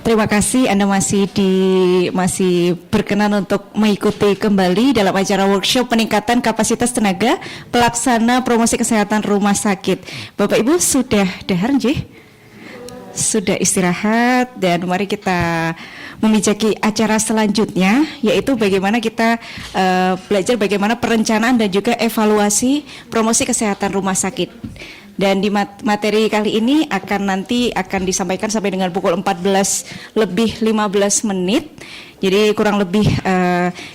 Terima kasih Anda masih berkenan untuk mengikuti kembali dalam acara workshop peningkatan kapasitas tenaga pelaksana promosi kesehatan rumah sakit. Bapak Ibu sudah dahar nggih? Sudah istirahat, dan mari kita memijaki acara selanjutnya, yaitu bagaimana kita belajar bagaimana perencanaan dan juga evaluasi promosi kesehatan rumah sakit. Dan di materi kali ini akan disampaikan sampai dengan pukul 14 lebih 15 menit. Jadi kurang lebih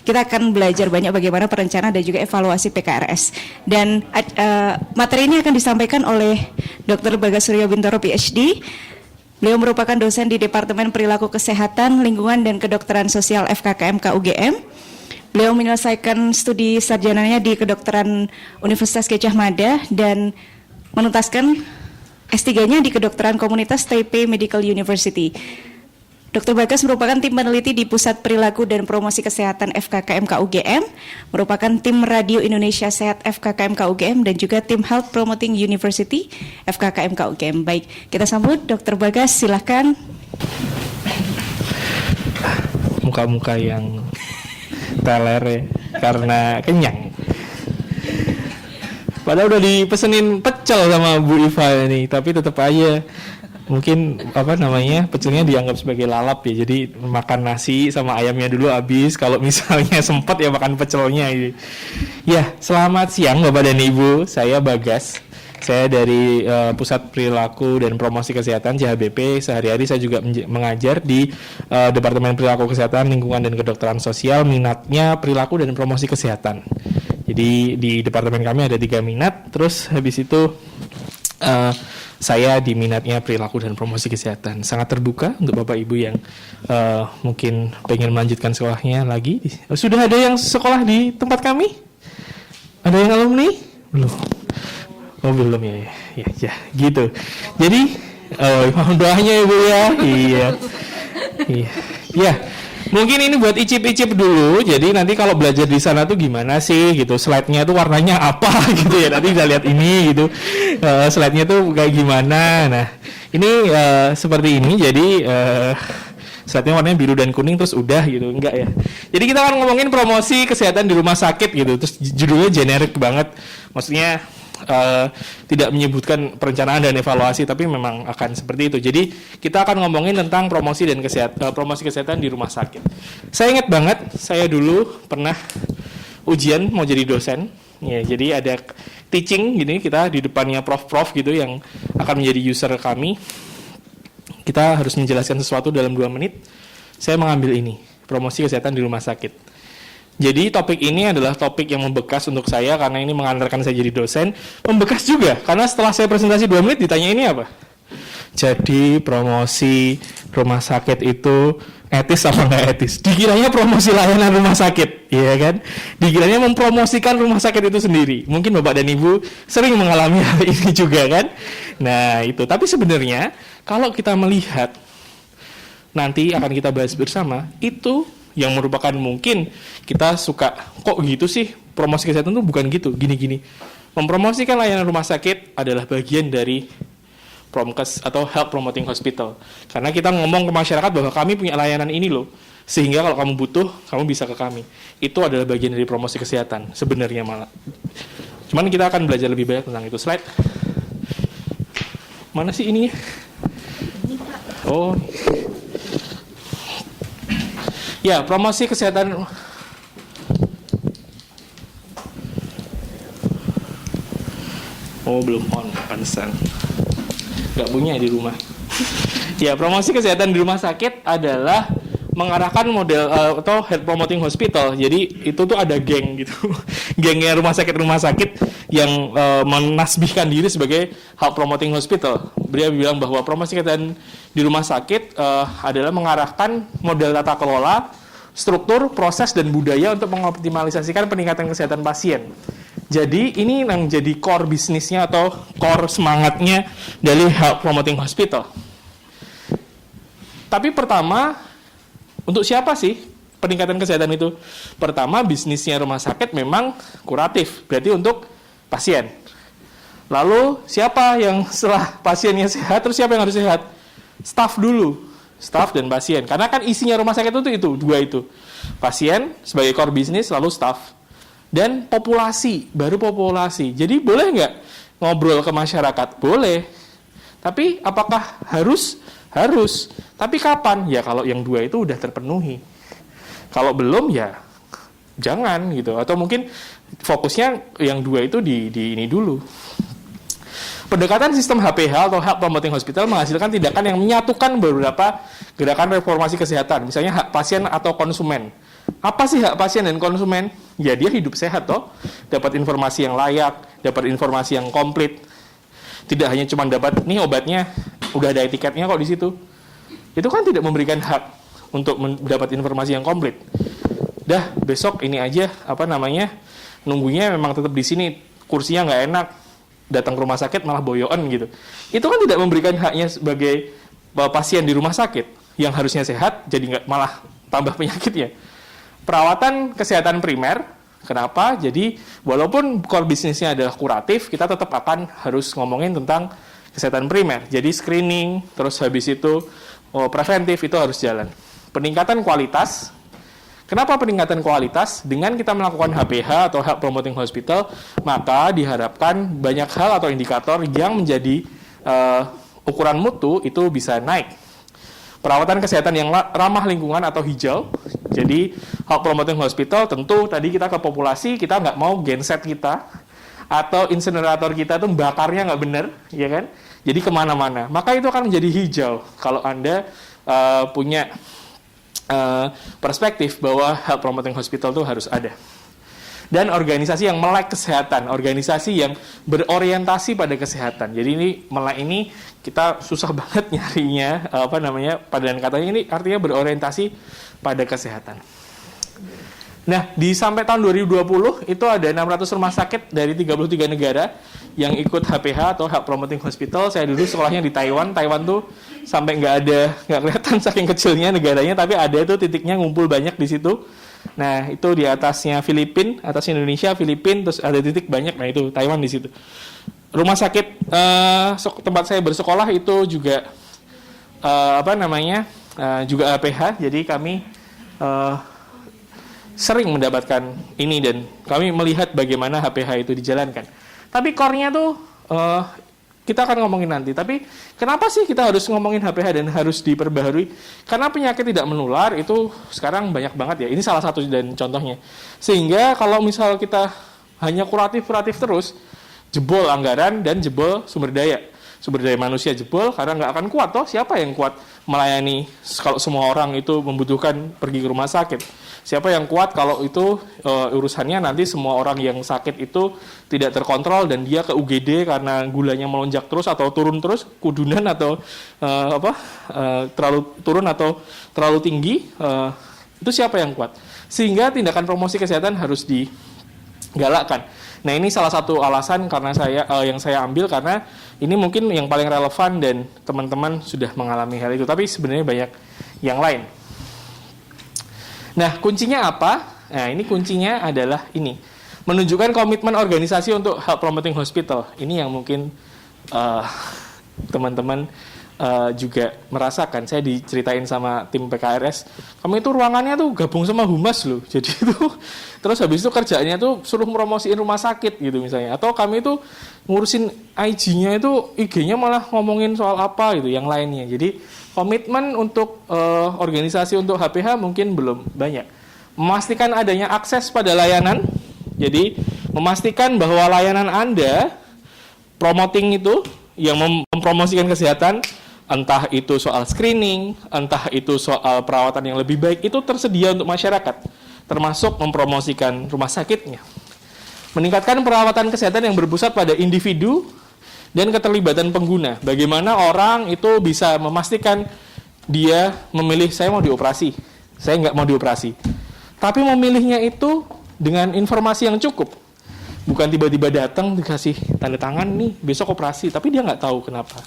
kita akan belajar banyak bagaimana perencanaan dan juga evaluasi PKRS. Dan materi ini akan disampaikan oleh Dr. Bagas Suryo Bintoro PhD. Beliau merupakan dosen di Departemen Perilaku Kesehatan, Lingkungan dan Kedokteran Sosial FKKMK UGM. Beliau menyelesaikan studi sarjananya di Kedokteran Universitas Gadjah Mada dan menuntaskan S3-nya di Kedokteran Komunitas Taipei Medical University. Dr. Bagas merupakan tim peneliti di Pusat Perilaku dan Promosi Kesehatan FKKMK UGM, merupakan tim Radio Indonesia Sehat FKKMK UGM, dan juga tim Health Promoting University FKKMK UGM. Baik, kita sambut Dr. Bagas, silahkan. Muka-muka yang teler ya, karena kenyang. Padahal udah dipesenin pecel sama Bu Iva ini, tapi tetap aja mungkin pecelnya dianggap sebagai lalap ya. Jadi makan nasi sama ayamnya dulu habis. Kalau misalnya sempat ya makan pecelnya. Ya, selamat siang Bapak dan Ibu. Saya Bagas. Saya dari Pusat Perilaku dan Promosi Kesehatan CHBP. Sehari-hari saya juga mengajar di Departemen Perilaku Kesehatan, Lingkungan dan Kedokteran Sosial. Minatnya perilaku dan promosi kesehatan. Jadi di departemen kami ada 3 minat. Terus habis itu saya di minatnya perilaku dan promosi kesehatan. Sangat terbuka untuk Bapak Ibu yang mungkin pengen melanjutkan sekolahnya lagi. Sudah ada yang sekolah di tempat kami? Ada yang alumni? Belum. Oh belum ya gitu. Jadi mohon doanya ya Bu ya. Iya. Mungkin ini buat icip-icip dulu. Jadi nanti kalau belajar di sana tuh gimana sih gitu. Slide-nya tuh warnanya apa gitu ya. Nanti kita lihat ini gitu. Slide-nya tuh kayak gimana. Nah, ini seperti ini. Jadi slide-nya warnanya biru dan kuning terus udah gitu. Enggak ya. Jadi kita akan ngomongin promosi kesehatan di rumah sakit gitu. Terus judulnya generik banget. Maksudnya tidak menyebutkan perencanaan dan evaluasi, tapi memang akan seperti itu. Jadi kita akan ngomongin tentang promosi dan promosi kesehatan di rumah sakit. Saya ingat banget, saya dulu pernah ujian mau jadi dosen. Ya, jadi ada teaching gini, kita di depannya prof-prof gitu yang akan menjadi user kami. Kita harus menjelaskan sesuatu dalam 2 menit. Saya mengambil ini, promosi kesehatan di rumah sakit. Jadi topik ini adalah topik yang membekas untuk saya karena ini mengantarkan saya jadi dosen. Membekas juga karena setelah saya presentasi 2 menit ditanya ini apa? Jadi promosi rumah sakit itu etis apa nggak etis? Dikiranya promosi layanan rumah sakit, iya kan? Dikiranya mempromosikan rumah sakit itu sendiri. Mungkin Bapak dan Ibu sering mengalami hal ini juga kan? Nah itu, tapi sebenarnya kalau kita melihat, nanti akan kita bahas bersama, itu yang merupakan mungkin kita suka, kok gitu sih, promosi kesehatan itu bukan gitu, gini-gini. Mempromosikan layanan rumah sakit adalah bagian dari Promkes atau Health Promoting Hospital. Karena kita ngomong ke masyarakat bahwa kami punya layanan ini loh, sehingga kalau kamu butuh, kamu bisa ke kami. Itu adalah bagian dari promosi kesehatan, sebenarnya malah. Cuman kita akan belajar lebih banyak tentang itu. Slide. Mana sih ininya? Oh, ya, promosi kesehatan. Oh, belum on, pantesan. Nggak punya di rumah. Ya, promosi kesehatan di rumah sakit adalah mengarahkan model atau health promoting hospital. Jadi itu tuh ada geng gitu. Gengnya rumah sakit yang menasbihkan diri sebagai health promoting hospital. Beliau bilang bahwa promosi kesehatan di rumah sakit adalah mengarahkan model tata kelola, struktur, proses, dan budaya untuk mengoptimalisasikan peningkatan kesehatan pasien. Jadi ini yang jadi core bisnisnya atau core semangatnya dari Health Promoting Hospital. Tapi pertama, untuk siapa sih peningkatan kesehatan itu? Pertama, bisnisnya rumah sakit memang kuratif, berarti untuk pasien. Lalu siapa yang setelah pasiennya sehat, terus siapa yang harus sehat? Staf dulu. Staf dan pasien. Karena kan isinya rumah sakit itu dua itu. Pasien sebagai core bisnis, lalu staf. Dan populasi, baru populasi. Jadi boleh nggak ngobrol ke masyarakat? Boleh. Tapi apakah harus? Harus. Tapi kapan? Ya kalau yang dua itu udah terpenuhi. Kalau belum ya jangan gitu. Atau mungkin fokusnya yang dua itu di ini dulu. Pendekatan sistem HPH atau Health Promoting Hospital menghasilkan tindakan yang menyatukan beberapa gerakan reformasi kesehatan, misalnya hak pasien atau konsumen. Apa sih hak pasien dan konsumen? Ya dia hidup sehat toh, dapat informasi yang layak, dapat informasi yang komplit. Tidak hanya cuma dapat nih obatnya, udah ada etiketnya kok di situ. Itu kan tidak memberikan hak untuk mendapat informasi yang komplit. Dah besok ini aja nunggunya memang tetap di sini, kursinya nggak enak. Datang ke rumah sakit malah boyoan gitu. Itu kan tidak memberikan haknya sebagai pasien di rumah sakit yang harusnya sehat, jadi nggak malah tambah penyakitnya. Perawatan kesehatan primer, kenapa? Jadi walaupun core bisnisnya adalah kuratif, kita tetap akan harus ngomongin tentang kesehatan primer. Jadi screening, terus habis itu preventif itu harus jalan. Peningkatan kualitas. Kenapa peningkatan kualitas? Dengan kita melakukan HPH atau Health Promoting Hospital, maka diharapkan banyak hal atau indikator yang menjadi ukuran mutu itu bisa naik. Perawatan kesehatan yang ramah lingkungan atau hijau. Jadi Health Promoting Hospital tentu tadi kita ke populasi, kita nggak mau genset kita atau insinerator kita tuh bakarnya nggak benar, ya kan? Jadi kemana-mana. Maka itu akan menjadi hijau kalau Anda punya perspektif bahwa Health Promoting Hospital itu harus ada. Dan organisasi yang melek kesehatan, organisasi yang berorientasi pada kesehatan. Jadi ini melek ini kita susah banget nyarinya, padanan katanya ini artinya berorientasi pada kesehatan. Nah, sampai tahun 2020 itu ada 600 rumah sakit dari 33 negara yang ikut HPH atau Health Promoting Hospital. Saya dulu sekolahnya di Taiwan. Taiwan tuh sampai nggak kelihatan saking kecilnya negaranya, tapi ada itu titiknya ngumpul banyak di situ. Nah, itu di atasnya Filipina, atas Indonesia, Filipina, terus ada titik banyak. Nah, itu Taiwan di situ. Rumah sakit tempat saya bersekolah itu juga juga HPH. Jadi kami sering mendapatkan ini dan kami melihat bagaimana HPH itu dijalankan. Tapi core-nya tuh kita akan ngomongin nanti. Tapi kenapa sih kita harus ngomongin HPH dan harus diperbaharui? Karena penyakit tidak menular itu sekarang banyak banget ya. Ini salah satu dan contohnya. Sehingga kalau misal kita hanya kuratif terus, jebol anggaran dan jebol sumber daya. Sumber daya manusia jebol karena nggak akan kuat toh. Siapa yang kuat melayani kalau semua orang itu membutuhkan pergi ke rumah sakit? Siapa yang kuat kalau itu urusannya nanti semua orang yang sakit itu tidak terkontrol dan dia ke UGD karena gulanya melonjak terus atau turun terus, kudunan atau terlalu turun atau terlalu tinggi, itu siapa yang kuat? Sehingga tindakan promosi kesehatan harus digalakkan. Nah, ini salah satu alasan karena yang saya ambil karena ini mungkin yang paling relevan dan teman-teman sudah mengalami hal itu, tapi sebenarnya banyak yang lain. Nah, kuncinya apa? Nah, ini kuncinya adalah ini. Menunjukkan komitmen organisasi untuk Health Promoting Hospital. Ini yang mungkin teman-teman juga merasakan. Saya diceritain sama tim PKRS, kami itu ruangannya tuh gabung sama humas loh. Jadi itu terus habis itu kerjaannya tuh suruh promosiin rumah sakit gitu misalnya. Atau kami itu ngurusin IG-nya itu IG-nya malah ngomongin soal apa gitu yang lainnya. Jadi komitmen untuk organisasi untuk HPH mungkin belum banyak. Memastikan adanya akses pada layanan. Jadi memastikan bahwa layanan Anda promoting itu yang mempromosikan kesehatan, entah itu soal screening, entah itu soal perawatan yang lebih baik, itu tersedia untuk masyarakat, termasuk mempromosikan rumah sakitnya. Meningkatkan perawatan kesehatan yang berpusat pada individu dan keterlibatan pengguna. Bagaimana orang itu bisa memastikan dia memilih, saya mau dioperasi, saya nggak mau dioperasi. Tapi memilihnya itu dengan informasi yang cukup. Bukan tiba-tiba datang dikasih tanda tangan nih besok operasi, tapi dia nggak tahu kenapa.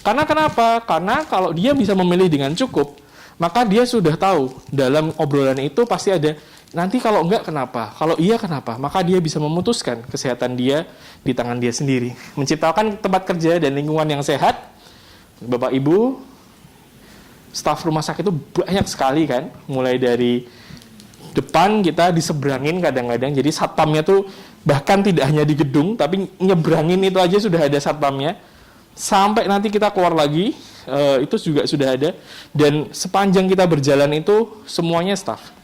Karena kenapa? Karena kalau dia bisa memilih dengan cukup, maka dia sudah tahu dalam obrolan itu pasti ada nanti kalau enggak kenapa, kalau iya kenapa, maka dia bisa memutuskan kesehatan dia di tangan dia sendiri. Menciptakan tempat kerja dan lingkungan yang sehat, Bapak Ibu, staf rumah sakit itu banyak sekali kan, mulai dari depan kita diseberangin kadang-kadang, jadi satpamnya tuh bahkan tidak hanya di gedung, tapi nyebrangin itu aja sudah ada satpamnya, sampai nanti kita keluar lagi, itu juga sudah ada, dan sepanjang kita berjalan itu semuanya staf.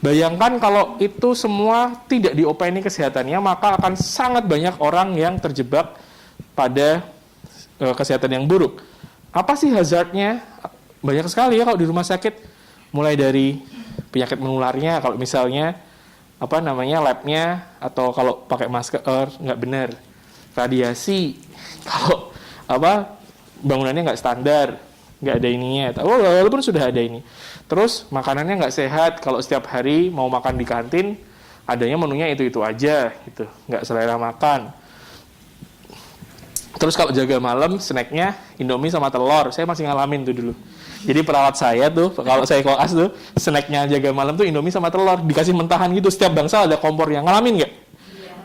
Bayangkan kalau itu semua tidak diopeni kesehatannya, maka akan sangat banyak orang yang terjebak pada kesehatan yang buruk. Apa sih hazardnya? Banyak sekali ya kalau di rumah sakit, mulai dari penyakit menularnya, kalau misalnya labnya atau kalau pakai masker nggak benar, radiasi, kalau bangunannya nggak standar, nggak ada ininya, walaupun sudah ada ini. Terus makanannya nggak sehat, kalau setiap hari mau makan di kantin adanya menunya itu aja gitu, nggak selera makan. Terus kalau jaga malam snacknya Indomie sama telur, saya masih ngalamin tuh dulu. Jadi perawat saya tuh, kalau saya koas tuh, snacknya jaga malam tuh Indomie sama telur, dikasih mentahan gitu, setiap bangsal ada kompornya. Ngalamin nggak?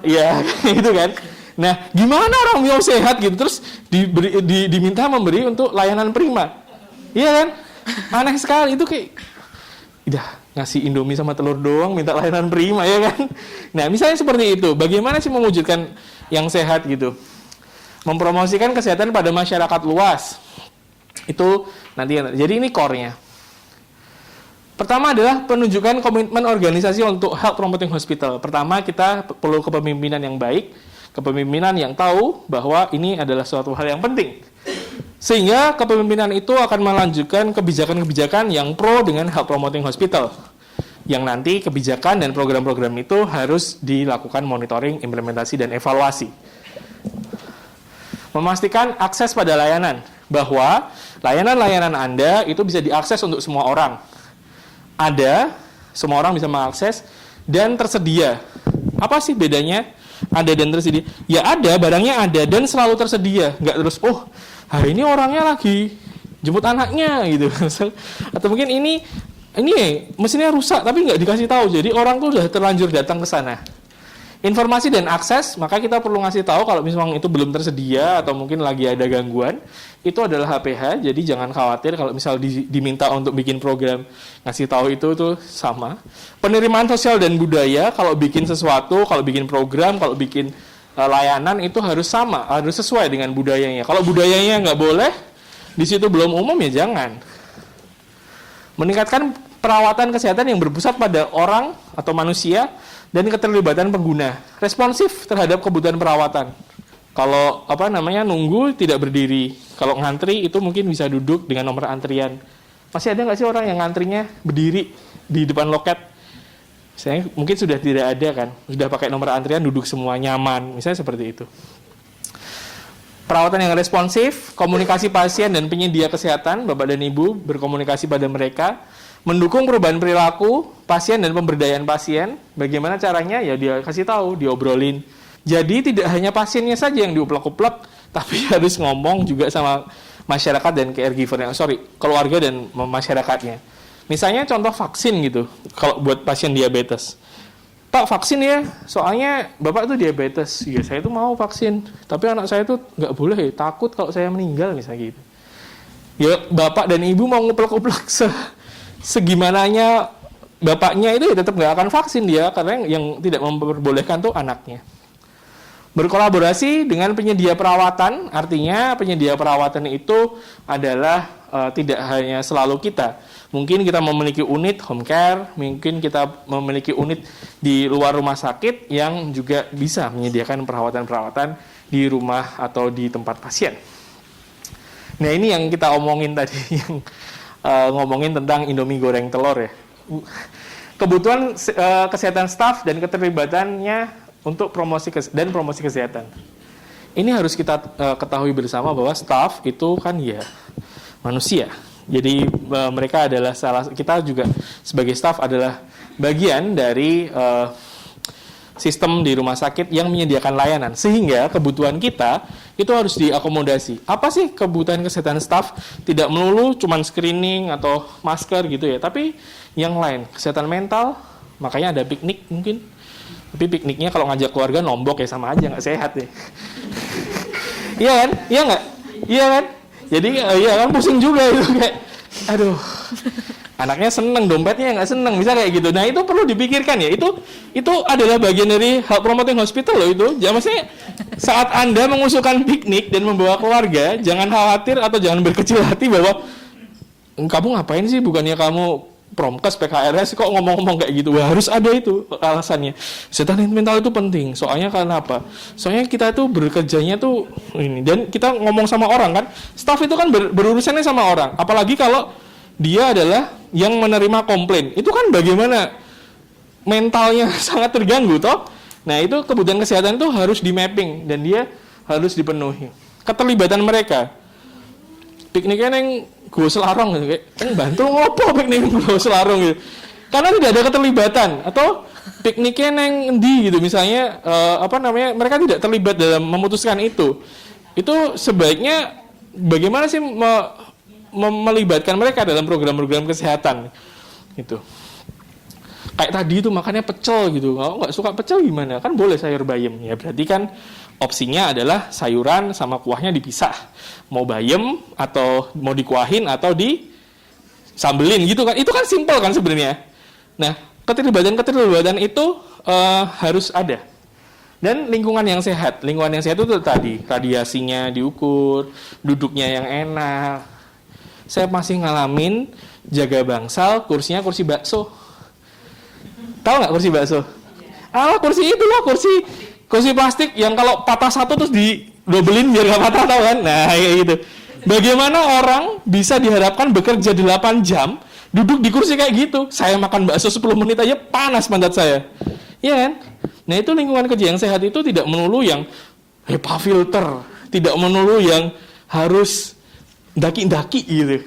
Iya, gitu kan. Nah, gimana orang mau sehat gitu, terus diminta memberi untuk layanan prima. Iya kan? Aneh sekali, itu kayak, udah ngasih Indomie sama telur doang, minta layanan prima, ya kan? Nah, misalnya seperti itu, bagaimana sih mewujudkan yang sehat gitu? Mempromosikan kesehatan pada masyarakat luas. Itu nanti, jadi ini core-nya. Pertama adalah penunjukan komitmen organisasi untuk health promoting hospital. Pertama, kita perlu kepemimpinan yang baik, kepemimpinan yang tahu bahwa ini adalah suatu hal yang penting. Sehingga kepemimpinan itu akan melanjutkan kebijakan-kebijakan yang pro dengan health promoting hospital. Yang nanti kebijakan dan program-program itu harus dilakukan monitoring, implementasi, dan evaluasi. Memastikan akses pada layanan, bahwa layanan-layanan Anda itu bisa diakses untuk semua orang. Ada, semua orang bisa mengakses, dan tersedia. Apa sih bedanya ada dan tersedia? Ya ada, barangnya ada, dan selalu tersedia. Nggak terus, hari ini orangnya lagi jemput anaknya, gitu. Atau mungkin ini mesinnya rusak, tapi nggak dikasih tahu. Jadi orang tuh udah terlanjur datang ke sana. Informasi dan akses, maka kita perlu ngasih tahu kalau misalnya itu belum tersedia atau mungkin lagi ada gangguan, itu adalah HPH, jadi jangan khawatir kalau misal diminta untuk bikin program, ngasih tahu itu tuh sama. Penerimaan sosial dan budaya, kalau bikin sesuatu, kalau bikin program, kalau bikin layanan itu harus sama, harus sesuai dengan budayanya. Kalau budayanya nggak boleh, di situ belum umum ya jangan. Meningkatkan perawatan kesehatan yang berpusat pada orang atau manusia, dan keterlibatan pengguna, responsif terhadap kebutuhan perawatan. Kalau nunggu tidak berdiri, kalau ngantri itu mungkin bisa duduk dengan nomor antrian. Masih ada nggak sih orang yang ngantrinya berdiri di depan loket? Misalnya mungkin sudah tidak ada kan, sudah pakai nomor antrian, duduk semua nyaman, misalnya seperti itu. Perawatan yang responsif, komunikasi pasien dan penyedia kesehatan, Bapak dan Ibu berkomunikasi pada mereka. Mendukung perubahan perilaku pasien dan pemberdayaan pasien. Bagaimana caranya? Ya dia kasih tahu, diobrolin. Jadi tidak hanya pasiennya saja yang diuplek-uplek, tapi harus ngomong juga sama masyarakat dan keluarga dan masyarakatnya. Misalnya contoh vaksin gitu, kalau buat pasien diabetes. Pak, vaksin ya, soalnya Bapak tuh diabetes. Ya saya tuh mau vaksin, tapi anak saya tuh nggak boleh, takut kalau saya meninggal misalnya gitu. Ya Bapak dan Ibu mau nguplek-uplek segimananya bapaknya itu ya tetap nggak akan vaksin dia, karena yang tidak memperbolehkan tuh anaknya. Berkolaborasi dengan penyedia perawatan, artinya penyedia perawatan itu adalah tidak hanya selalu kita. Mungkin kita memiliki unit home care, mungkin kita memiliki unit di luar rumah sakit yang juga bisa menyediakan perawatan-perawatan di rumah atau di tempat pasien. Nah ini yang kita omongin tadi, yang ngomongin tentang Indomie goreng telur ya. Kebutuhan kesehatan staf dan keterlibatannya untuk promosi kesehatan. Ini harus kita ketahui bersama bahwa staf itu kan ya manusia. Jadi mereka adalah kita juga sebagai staf adalah bagian dari sistem di rumah sakit yang menyediakan layanan, sehingga kebutuhan kita itu harus diakomodasi. Apa sih kebutuhan kesehatan staf? Tidak melulu cuman screening atau masker gitu ya, tapi yang lain, kesehatan mental, makanya ada piknik mungkin. Tapi pikniknya kalau ngajak keluarga nombok ya sama aja, nggak sehat ya. Iya kan? Iya nggak? Iya kan? Jadi ya kan pusing juga itu Aduh, anaknya seneng, dompetnya nggak seneng, bisa kayak gitu. Nah itu perlu dipikirkan ya. Itu adalah bagian dari health promoting hospital loh itu. Ya, maksudnya saat Anda mengusulkan piknik dan membawa keluarga, jangan khawatir atau jangan berkecil hati bahwa kamu ngapain sih? Bukannya kamu promkes PKRS kok ngomong-ngomong kayak gitu. Wah, harus ada itu alasannya. Kesehatan mental itu penting. Soalnya karena apa? Soalnya kita tuh bekerjanya tuh ini, dan kita ngomong sama orang kan. Staff itu kan berurusannya sama orang. Apalagi kalau dia adalah yang menerima komplain. Itu kan bagaimana mentalnya sangat terganggu toh. Nah, itu kebutuhan kesehatan itu harus di mapping dan dia harus dipenuhi. Keterlibatan mereka. Pikniknya yang gue selarong gitu, kayak bantu ngopo piknik gue selarong gitu, karena tidak ada keterlibatan. Atau pikniknya neng endi gitu misalnya, mereka tidak terlibat dalam memutuskan itu sebaiknya bagaimana sih melibatkan mereka dalam program-program kesehatan gitu. Kayak tadi itu makannya pecel gitu, kalau nggak suka pecel gimana, kan boleh sayur bayam ya, berarti kan opsinya adalah sayuran sama kuahnya dipisah. Mau bayam atau mau dikuahin atau disambelin gitu kan. Itu kan simpel kan sebenarnya. Nah, keterlibatan itu harus ada. Dan lingkungan yang sehat. Lingkungan yang sehat itu tadi, radiasinya diukur, duduknya yang enak. Saya masih ngalamin jaga bangsal, kursinya kursi bakso. Tahu nggak kursi bakso? Kursi itu loh, kursi plastik yang kalau patah satu terus didobelin biar nggak patah, tahu kan? Nah, kayak gitu. Bagaimana orang bisa diharapkan bekerja 8 jam duduk di kursi kayak gitu? Saya makan bakso 10 menit aja panas pantat saya. Iya kan? Nah, itu lingkungan kerja yang sehat itu tidak melulu yang HEPA filter, tidak melulu yang harus daki-daki gitu.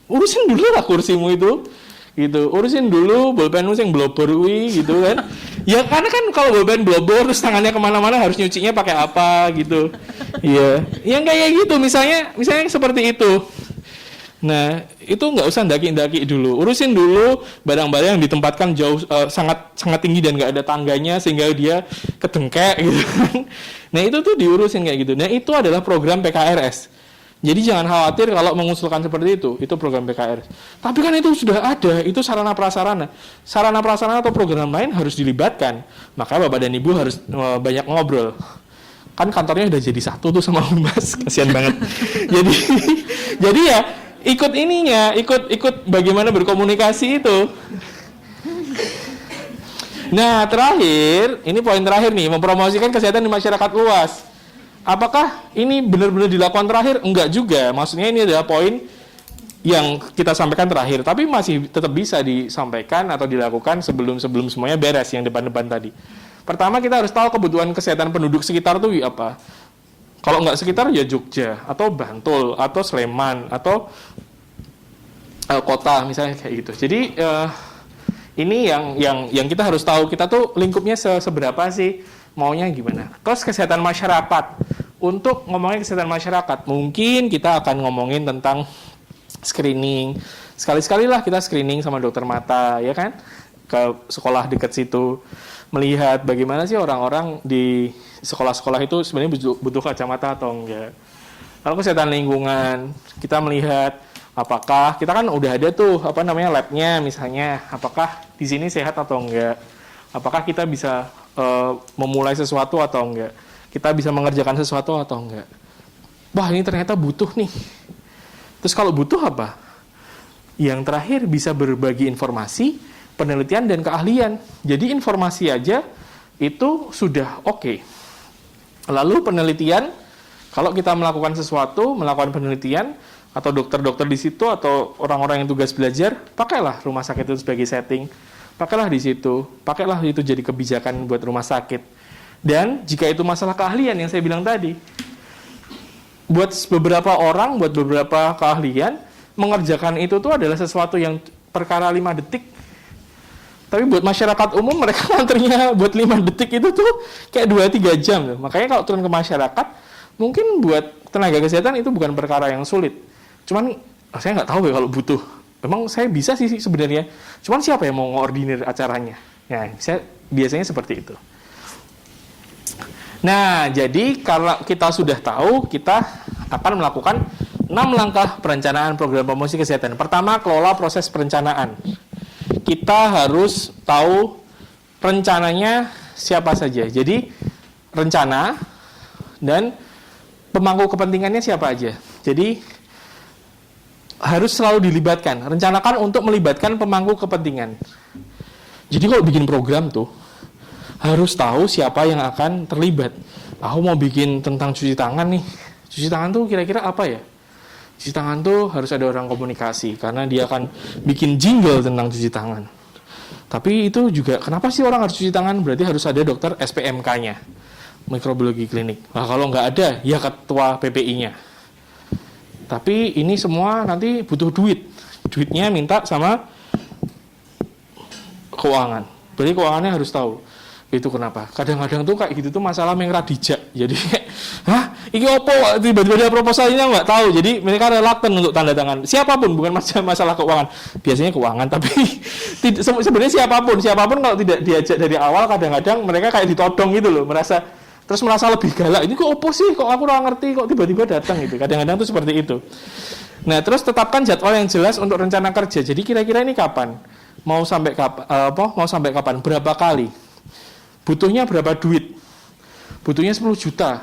Urusin dulu lah kursimu itu. Gitu, urusin dulu bolpenmu yang blobor gitu kan. Ya karena kan kalau bolpen blobor terus tangannya kemana-mana harus nyucinya pakai apa gitu. Iya, yang kayak gitu misalnya seperti itu. Nah, itu nggak usah daki-daki dulu. Urusin dulu barang-barang yang ditempatkan jauh, sangat tinggi dan nggak ada tangganya sehingga dia kedengkek gitu kan. Nah, itu tuh diurusin kayak gitu. Nah, itu adalah program PKRS. Jadi jangan khawatir kalau mengusulkan seperti itu program PKRS. Tapi kan itu sudah ada, itu sarana prasarana. Sarana prasarana atau program lain harus dilibatkan. Makanya Bapak dan Ibu harus banyak ngobrol. Kan kantornya udah jadi satu tuh sama Humas, kasihan banget. jadi ya ikut ininya, ikut bagaimana berkomunikasi itu. Nah, terakhir, ini poin terakhir nih, mempromosikan kesehatan di masyarakat luas. Apakah ini benar-benar dilakukan terakhir? Enggak juga. Maksudnya ini adalah poin yang kita sampaikan terakhir, tapi masih tetap bisa disampaikan atau dilakukan sebelum semuanya beres yang depan-depan tadi. Pertama, kita harus tahu kebutuhan kesehatan penduduk sekitar itu apa. Kalau nggak sekitar ya Jogja atau Bantul atau Sleman atau kota misalnya kayak gitu. Jadi ini yang kita harus tahu, kita tuh lingkupnya seberapa sih, maunya gimana. Terus kesehatan masyarakat. Untuk ngomongin kesehatan masyarakat, mungkin kita akan ngomongin tentang screening. Sekali-sekali lah kita screening sama dokter mata, ya kan? Ke sekolah dekat situ. Melihat bagaimana sih orang-orang di sekolah-sekolah itu sebenarnya butuh kacamata atau enggak. Lalu kesehatan lingkungan, kita melihat apakah, kita kan udah ada tuh, labnya misalnya, apakah di sini sehat atau enggak. Apakah kita bisa memulai sesuatu atau enggak. Kita bisa mengerjakan sesuatu atau enggak. Wah, ini ternyata butuh nih. Terus kalau butuh apa? Yang terakhir bisa berbagi informasi, penelitian, dan keahlian. Jadi informasi aja itu sudah oke. Lalu penelitian, kalau kita melakukan sesuatu, melakukan penelitian, atau dokter-dokter di situ, atau orang-orang yang tugas belajar, pakailah rumah sakit itu sebagai setting. Pakailah di situ, pakailah itu jadi kebijakan buat rumah sakit. Dan jika itu masalah keahlian yang saya bilang tadi, buat beberapa orang, buat beberapa keahlian, mengerjakan itu tuh adalah sesuatu yang perkara 5 detik. Tapi buat masyarakat umum, mereka ngantrinya buat 5 detik itu tuh kayak 2-3 jam. Makanya kalau turun ke masyarakat, mungkin buat tenaga kesehatan itu bukan perkara yang sulit. Cuman, saya nggak tahu ya kalau butuh. Memang saya bisa sih sebenarnya. Cuman siapa yang mau ngordinir acaranya? Ya, biasanya seperti itu. Nah, jadi kalau kita sudah tahu, kita akan melakukan langkah perencanaan program promosi kesehatan. Pertama, kelola proses perencanaan. Kita harus tahu rencananya siapa saja. Jadi, rencana dan pemangku kepentingannya siapa aja. Jadi, harus selalu dilibatkan. Rencanakan untuk melibatkan pemangku kepentingan. Jadi, kalau bikin program tuh, harus tahu siapa yang akan terlibat. Aku mau bikin tentang cuci tangan nih. Cuci tangan tuh kira-kira apa ya? Cuci tangan tuh harus ada orang komunikasi, karena dia akan bikin jingle tentang cuci tangan. Tapi itu juga, kenapa sih orang harus cuci tangan? Berarti harus ada dokter SPMK-nya, mikrobiologi klinik. Nah, kalau nggak ada, ya ketua PPI-nya. Tapi ini semua nanti butuh duit. Duitnya minta sama keuangan. Berarti keuangannya harus tahu. Itu kenapa? Kadang-kadang tuh kayak gitu tuh masalah yang radijak. Jadi, hah? Ini opo? Tiba-tiba ada proposalnya nggak tahu. Jadi mereka reluctant untuk tanda tangan. Siapapun, bukan masalah keuangan. Biasanya keuangan, tapi sebenarnya siapapun kalau tidak diajak dari awal, kadang-kadang mereka kayak ditodong gitu loh, merasa lebih galak. Ini kok opo sih? Kok aku nggak ngerti? Kok tiba-tiba datang gitu? Kadang-kadang tuh seperti itu. Nah, terus tetapkan jadwal yang jelas untuk rencana kerja. Jadi kira-kira ini kapan? Mau sampai kapan? Berapa kali? Butuhnya berapa duit? Butuhnya 10 juta.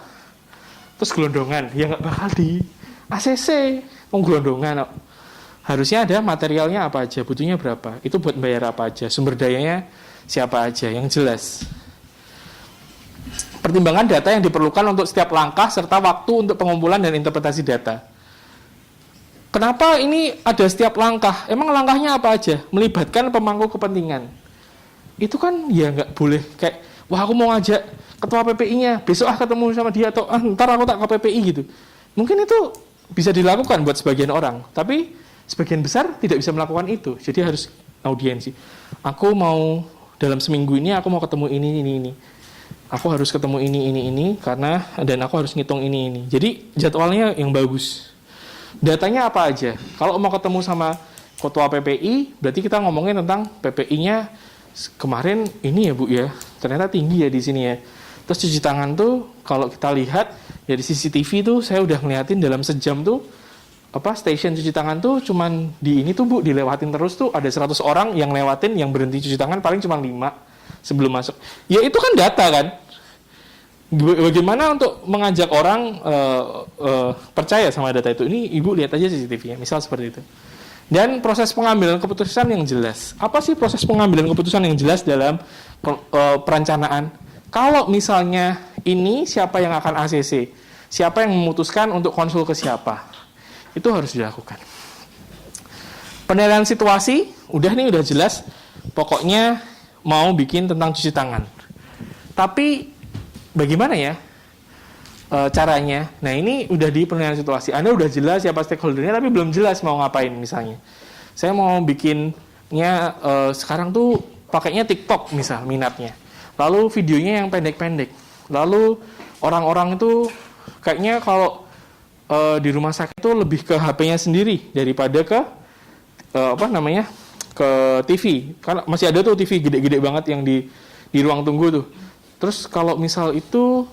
Terus gelondongan, ya nggak bakal di ACC, gelondongan. Harusnya ada materialnya apa aja, butuhnya berapa, itu buat bayar apa aja, sumber dayanya siapa aja, yang jelas. Pertimbangan data yang diperlukan untuk setiap langkah, serta waktu untuk pengumpulan dan interpretasi data. Kenapa ini ada setiap langkah? Emang langkahnya apa aja? Melibatkan pemangku kepentingan. Itu kan ya nggak boleh kayak, wah aku mau ngajak ketua PPI-nya, besok ketemu sama dia, atau ntar aku tak ke PPI gitu. Mungkin itu bisa dilakukan buat sebagian orang, tapi sebagian besar tidak bisa melakukan itu. Jadi harus audiensi. Aku mau dalam seminggu ini aku mau ketemu ini. Aku harus ketemu ini karena, dan aku harus ngitung ini. Jadi jadwalnya yang bagus. Datanya apa aja? Kalau mau ketemu sama ketua PPI, berarti kita ngomongin tentang PPI-nya kemarin ini ya Bu ya, ternyata tinggi ya di sini ya. Terus cuci tangan tuh kalau kita lihat ya di CCTV tuh saya udah ngeliatin dalam sejam tuh stasiun cuci tangan tuh cuman di ini tuh Bu dilewatin terus tuh ada 100 orang yang lewatin, yang berhenti cuci tangan paling cuma 5 sebelum masuk. Ya itu kan data kan. Bagaimana untuk mengajak orang percaya sama data itu? Ini Ibu lihat aja CCTV-nya, misal seperti itu. Dan proses pengambilan keputusan yang jelas. Apa sih proses pengambilan keputusan yang jelas dalam perencanaan? Kalau misalnya ini siapa yang akan ACC? Siapa yang memutuskan untuk konsul ke siapa? Itu harus dilakukan. Penilaian situasi, udah jelas. Pokoknya mau bikin tentang cuci tangan. Tapi bagaimana ya caranya? Nah ini udah di penilaian situasi. Anda udah jelas siapa stakeholdernya, tapi belum jelas mau ngapain misalnya. Saya mau bikinnya sekarang tuh pakainya TikTok misal minatnya. Lalu videonya yang pendek-pendek. Lalu orang-orang itu kayaknya kalau di rumah sakit itu lebih ke HP-nya sendiri daripada ke ke TV. Karena masih ada tuh TV gede-gede banget yang di ruang tunggu tuh. Terus kalau misal itu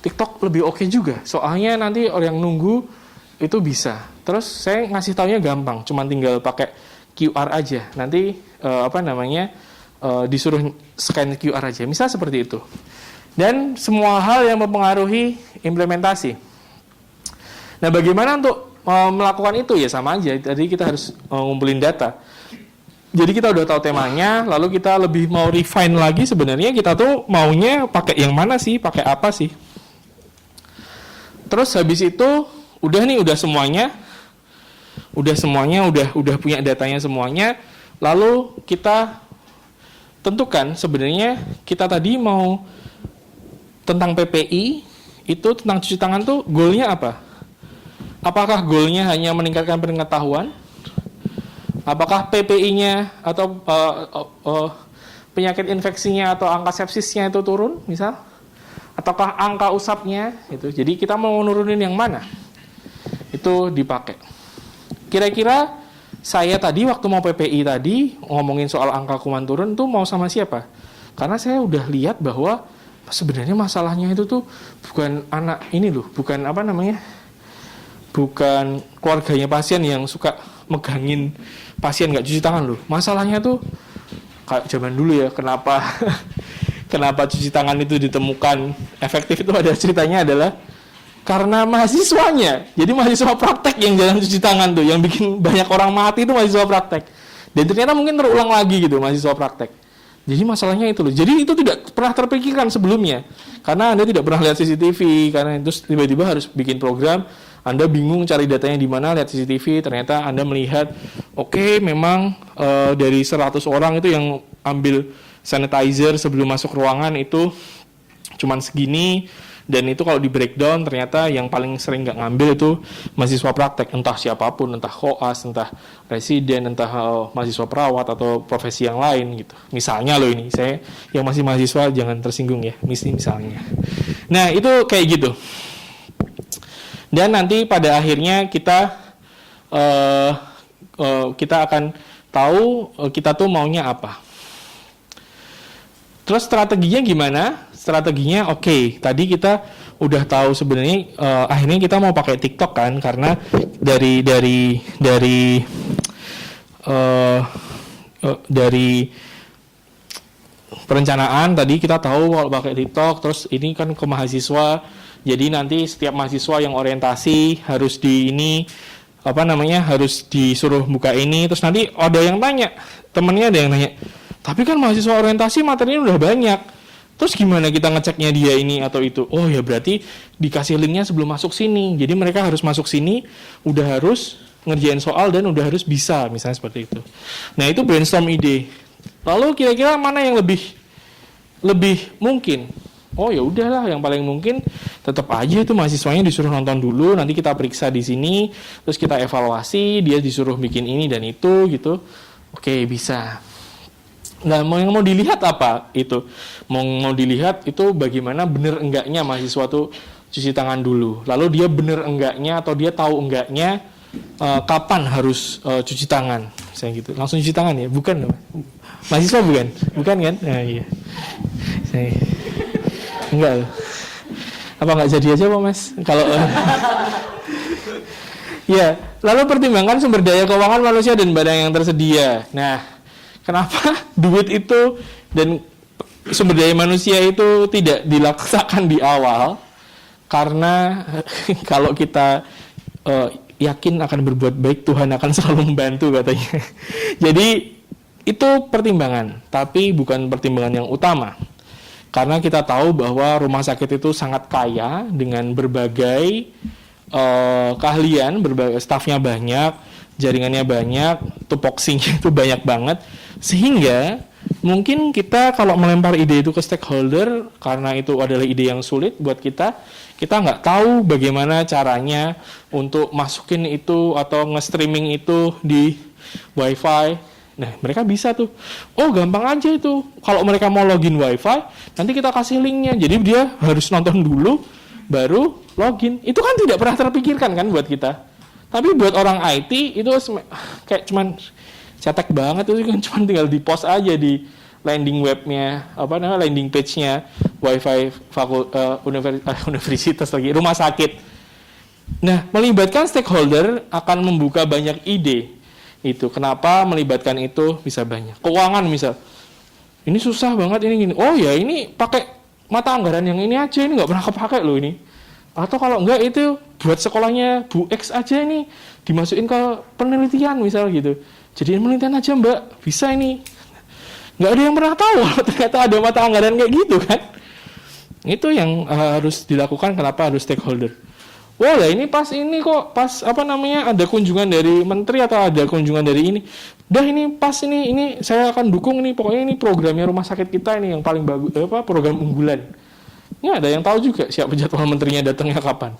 TikTok lebih oke juga. Soalnya nanti orang yang nunggu itu bisa. Terus saya ngasih taunya gampang, cuma tinggal pakai QR aja. Nanti disuruh scan QR aja. Misal seperti itu. Dan semua hal yang mempengaruhi implementasi. Nah, bagaimana untuk melakukan itu? Ya sama aja. Tadi kita harus ngumpulin data. Jadi kita udah tahu temanya, lalu kita lebih mau refine lagi sebenarnya kita tuh maunya pakai yang mana sih, pakai apa sih. Terus habis itu udah semuanya, udah punya datanya semuanya, lalu kita tentukan sebenarnya kita tadi mau tentang PPI, itu tentang cuci tangan tuh goalnya apa? Apakah goalnya hanya meningkatkan pengetahuan? Apakah PPI-nya atau penyakit infeksinya atau angka sepsisnya itu turun, misal? Ataukah angka usapnya? Itu. Jadi kita mau nurunin yang mana? Itu dipakai. Kira-kira saya tadi waktu mau PPI tadi ngomongin soal angka kuman turun itu mau sama siapa? Karena saya udah lihat bahwa sebenarnya masalahnya itu tuh bukan anak ini loh, bukan bukan keluarganya pasien yang suka megangin pasien nggak cuci tangan loh. Masalahnya tuh kayak zaman dulu ya, kenapa kenapa cuci tangan itu ditemukan efektif itu ada ceritanya adalah karena mahasiswanya. Jadi mahasiswa praktek yang jarang cuci tangan tuh, yang bikin banyak orang mati itu mahasiswa praktek. Dan ternyata mungkin terulang lagi gitu mahasiswa praktek. Jadi masalahnya itu loh. Jadi itu tidak pernah terpikirkan sebelumnya. Karena Anda tidak pernah lihat CCTV, karena itu tiba-tiba harus bikin program, Anda bingung cari datanya di mana, lihat CCTV, ternyata Anda melihat, oke, memang dari 100 orang itu yang ambil sanitizer sebelum masuk ruangan itu cuman segini, dan itu kalau di breakdown ternyata yang paling sering nggak ngambil itu mahasiswa praktek, entah siapapun, entah koas, entah residen, entah mahasiswa perawat atau profesi yang lain gitu. Misalnya loh, ini saya yang masih mahasiswa jangan tersinggung ya, misalnya. Nah itu kayak gitu. Dan nanti pada akhirnya kita akan tahu kita tuh maunya apa. Terus strateginya gimana? Strateginya oke, tadi kita udah tahu sebenarnya akhirnya kita mau pakai TikTok kan, karena dari perencanaan tadi kita tahu kalau pakai TikTok. Terus ini kan ke mahasiswa, jadi nanti setiap mahasiswa yang orientasi harus harus disuruh buka ini. Terus nanti ada yang tanya, temennya ada yang nanya, tapi kan mahasiswa orientasi materinya udah banyak, terus gimana kita ngeceknya dia ini atau itu? Oh ya berarti dikasih linknya sebelum masuk sini. Jadi mereka harus masuk sini, udah harus ngerjain soal dan udah harus bisa, misalnya seperti itu. Nah itu brainstorm ide. Lalu kira-kira mana yang lebih mungkin? Oh ya udahlah, yang paling mungkin tetap aja itu mahasiswanya disuruh nonton dulu, nanti kita periksa di sini, terus kita evaluasi, dia disuruh bikin ini dan itu gitu. Oke bisa. Nah, yang mau dilihat apa itu? Mau dilihat itu bagaimana bener enggaknya mahasiswa tuh cuci tangan dulu. Lalu dia bener enggaknya atau dia tahu enggaknya kapan harus cuci tangan. Saya gitu. Langsung cuci tangan ya? Bukan. Mahasiswa bukan? Bukan kan? Nah, iya. Saya enggak. Apa enggak jadi aja Pak Mas? Kalau ya, lalu pertimbangkan sumber daya keuangan manusia dan barang yang tersedia. Nah, kenapa duit itu dan sumber daya manusia itu tidak dilaksakan di awal? Karena kalau kita yakin akan berbuat baik, Tuhan akan selalu membantu katanya. Jadi itu pertimbangan, tapi bukan pertimbangan yang utama. Karena kita tahu bahwa rumah sakit itu sangat kaya dengan berbagai keahlian, berbagai stafnya banyak, jaringannya banyak, tupoksinya itu banyak banget, sehingga mungkin kita kalau melempar ide itu ke stakeholder, karena itu adalah ide yang sulit buat kita nggak tahu bagaimana caranya untuk masukin itu atau nge-streaming itu di wifi. Nah mereka bisa tuh, oh gampang aja itu, kalau mereka mau login wifi nanti kita kasih linknya, jadi dia harus nonton dulu baru login. Itu kan tidak pernah terpikirkan kan buat kita. Tapi buat orang IT itu kayak cuman cetek banget, itu kan cuman tinggal di post aja di landing webnya, landing page-nya wifi universitas lagi, rumah sakit. Nah, melibatkan stakeholder akan membuka banyak ide. Itu kenapa melibatkan itu bisa banyak. Keuangan misal, ini susah banget ini gini. Oh ya ini pakai mata anggaran yang ini aja, ini nggak pernah kepake loh ini. Atau kalau enggak itu buat sekolahnya Bu X aja ini dimasukin ke penelitian misal gitu. Jadiin penelitian aja Mbak, bisa ini. Nggak ada yang pernah tahu ternyata ada mata anggaran kayak gitu kan. Itu yang harus dilakukan. Kenapa harus stakeholder? Wah lah ini pas ada kunjungan dari menteri atau ada kunjungan dari ini. Udah ini pas ini saya akan dukung ini, pokoknya ini programnya rumah sakit kita ini yang paling bagus, program unggulan. Ini ada yang tahu juga siapa jadwal menterinya datangnya kapan.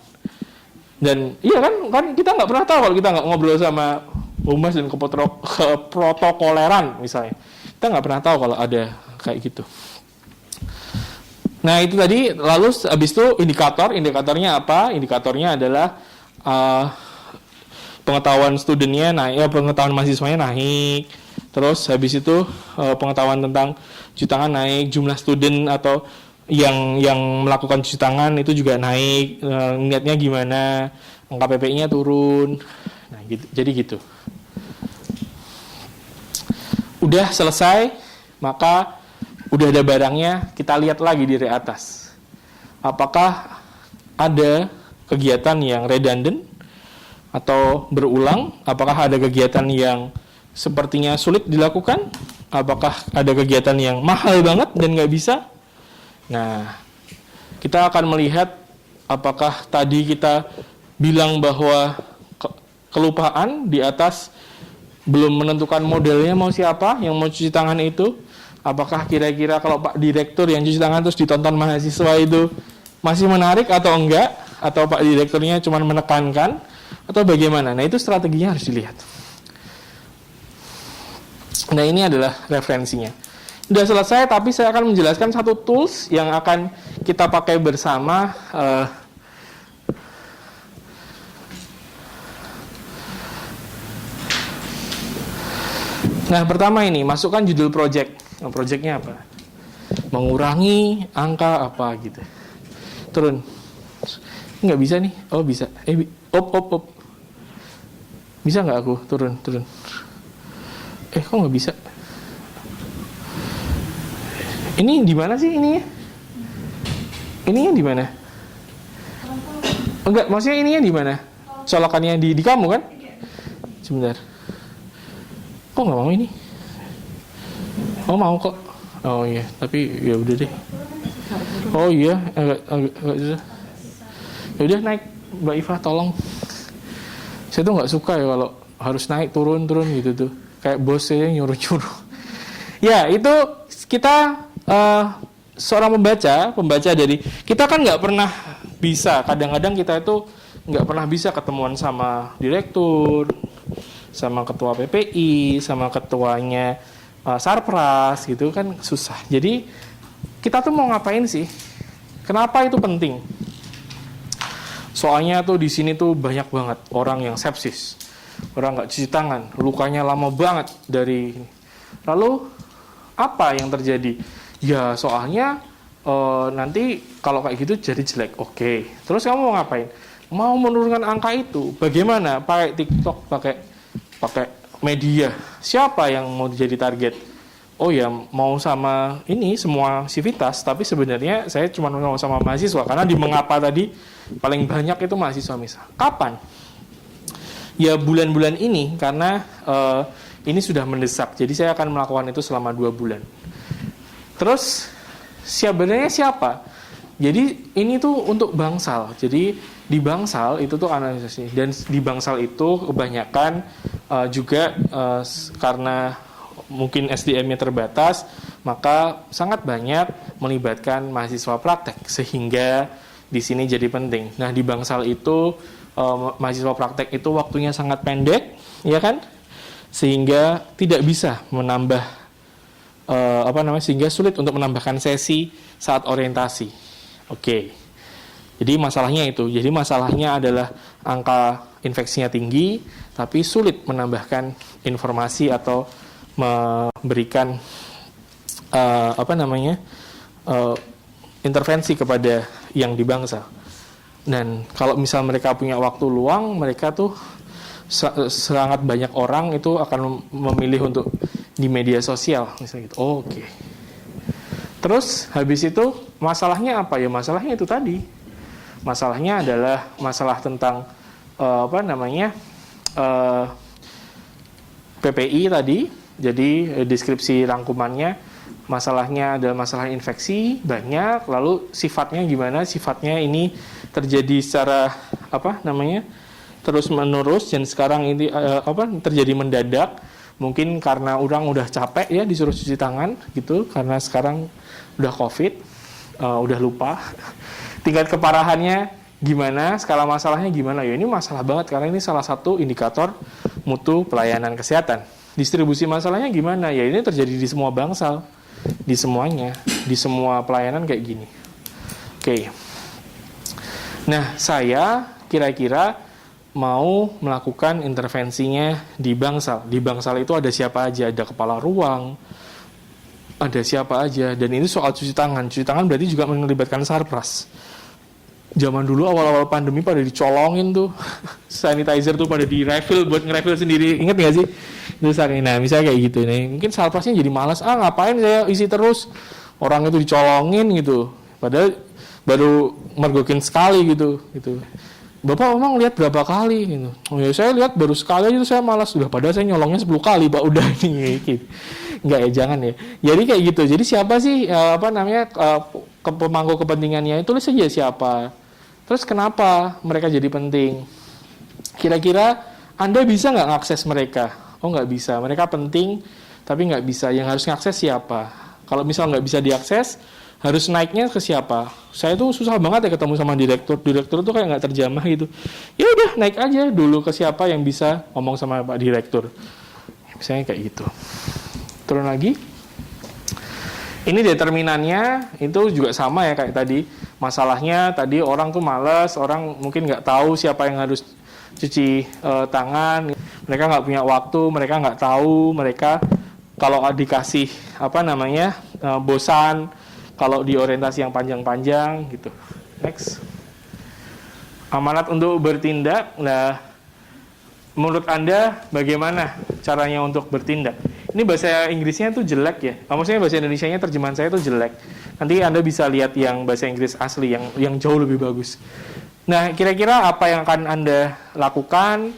Dan iya kan kita nggak pernah tahu kalau kita nggak ngobrol sama humas dan keprotokoleran misalnya. Kita nggak pernah tahu kalau ada kayak gitu. Nah itu tadi, lalu habis itu indikatornya apa? Indikatornya adalah pengetahuan studennya naik, pengetahuan mahasiswanya naik. Terus habis itu pengetahuan tentang cuci tangan naik, jumlah student atau yang melakukan cuci tangan itu juga naik, niatnya gimana, angka PPI-nya turun. Nah, gitu. Jadi gitu. Udah selesai, maka udah ada barangnya, kita lihat lagi dari atas. Apakah ada kegiatan yang redundant atau berulang? Apakah ada kegiatan yang sepertinya sulit dilakukan? Apakah ada kegiatan yang mahal banget dan nggak bisa? Nah, kita akan melihat apakah tadi kita bilang bahwa kelupaan di atas belum menentukan modelnya mau siapa yang mau cuci tangan itu. Apakah kira-kira kalau Pak Direktur yang cuci tangan terus ditonton mahasiswa itu masih menarik atau enggak? Atau Pak Direkturnya cuma menekankan? Atau bagaimana? Nah, itu strateginya harus dilihat. Nah, ini adalah referensinya. Sudah selesai, tapi saya akan menjelaskan satu tools yang akan kita pakai bersama. Nah, pertama ini, masukkan judul project. Nah, projectnya apa? Mengurangi angka apa gitu. Turun. Nggak bisa nih. Oh, bisa. Op. Bisa nggak aku? Turun. Kok nggak bisa? Ini di mana sih ininya? Ininya di mana? Enggak, maksudnya ininya di mana? Colokannya di kamu kan? Sebentar. Kok nggak mau ini? Oh, mau kok. Oh iya, tapi ya udah deh. Oh iya, agak susah. Ya udah naik, Mbak Iva tolong. Saya tuh nggak suka ya kalau harus naik turun gitu tuh. Kayak bos saya nyuruh-nyuruh. Ya, itu kita seorang pembaca dari kita kan nggak pernah bisa. Kadang-kadang kita itu nggak pernah bisa ketemuan sama direktur, sama ketua PPI, sama ketuanya Sarpras gitu kan susah. Jadi kita tuh mau ngapain sih? Kenapa itu penting? Soalnya tuh di sini tuh banyak banget orang yang sepsis, orang nggak cuci tangan, lukanya lama banget dari ini. Lalu apa yang terjadi? Ya soalnya nanti kalau kayak gitu jadi jelek. Oke. Terus kamu mau ngapain? Mau menurunkan angka itu? Bagaimana? Pakai TikTok, pakai media. Siapa yang mau jadi target? Oh ya, mau sama ini semua sivitas, tapi sebenarnya saya cuma mau sama mahasiswa karena di mengapa tadi paling banyak itu mahasiswa misal. Kapan? Ya bulan-bulan ini karena ini sudah mendesak. Jadi saya akan melakukan itu selama 2 bulan. Terus sebenarnya siapa? Jadi ini tuh untuk Bangsal. Jadi di Bangsal itu tuh analisisnya, dan di Bangsal itu kebanyakan juga karena mungkin SDM-nya terbatas, maka sangat banyak melibatkan mahasiswa praktek sehingga di sini jadi penting. Nah, di Bangsal itu mahasiswa praktek itu waktunya sangat pendek, ya kan? Sehingga tidak bisa menambah sehingga sulit untuk menambahkan sesi saat orientasi. Oke. Jadi masalahnya itu. Jadi masalahnya adalah angka infeksinya tinggi, tapi sulit menambahkan informasi atau memberikan intervensi kepada yang di Bangsal. Dan kalau misal mereka punya waktu luang, mereka tuh sangat banyak orang itu akan memilih untuk di media sosial misalnya gitu. Oke. Terus habis itu masalahnya apa ya? Masalahnya itu tadi. Masalahnya adalah masalah tentang PPI tadi. Jadi deskripsi rangkumannya, masalahnya adalah masalah infeksi banyak, lalu sifatnya gimana? Sifatnya ini terjadi secara terus menerus, dan sekarang ini terjadi mendadak. Mungkin karena orang udah capek ya disuruh cuci tangan gitu, karena sekarang udah COVID, udah lupa tingkat keparahannya gimana, skala masalahnya gimana. Ya ini masalah banget karena ini salah satu indikator mutu pelayanan kesehatan. Distribusi masalahnya gimana? Ya ini terjadi di semua Bangsal, di semuanya, di semua pelayanan kayak gini. Oke. Nah, saya kira-kira mau melakukan intervensinya di Bangsal. Di Bangsal itu ada siapa aja? Ada kepala ruang, ada siapa aja. Dan ini soal cuci tangan. Cuci tangan berarti juga melibatkan Sarpras. Zaman dulu awal-awal pandemi pada dicolongin tuh sanitizer tuh pada di refill buat nge-refill sendiri, inget nggak sih? Terus nah misalnya kayak gitu nih, mungkin salpasnya jadi malas, ngapain saya isi terus, orang itu dicolongin gitu, padahal baru mergokin sekali gitu. Bapak memang lihat berapa kali gitu? Oh ya saya lihat baru sekali aja, saya malas, udah padahal saya nyolongnya 10 kali Pak, udah nih gitu. Enggak ya, jangan ya. Jadi kayak gitu. Jadi siapa sih pemangku kepentingannya? Tulis saja siapa. Terus kenapa mereka jadi penting? Kira-kira Anda bisa nggak ngakses mereka? Oh nggak bisa. Mereka penting, tapi nggak bisa. Yang harus ngakses siapa? Kalau misal nggak bisa diakses, harus naiknya ke siapa? Saya tuh susah banget ya ketemu sama direktur. Direktur tuh kayak nggak terjamah gitu. Ya udah naik aja dulu ke siapa yang bisa ngomong sama Pak Direktur. Misalnya kayak gitu. Turun lagi. Ini determinannya itu juga sama ya kayak tadi. Masalahnya tadi orang tuh malas, orang mungkin nggak tahu siapa yang harus cuci tangan. Mereka nggak punya waktu, mereka nggak tahu, mereka kalau dikasih bosan, kalau di orientasi yang panjang-panjang gitu. Next. Amanat untuk bertindak. Nah, menurut Anda bagaimana caranya untuk bertindak? Ini bahasa Inggrisnya tuh jelek ya. Maksudnya bahasa Indonesianya terjemahan saya tuh jelek. Nanti Anda bisa lihat yang bahasa Inggris asli yang jauh lebih bagus. Nah, kira-kira apa yang akan Anda lakukan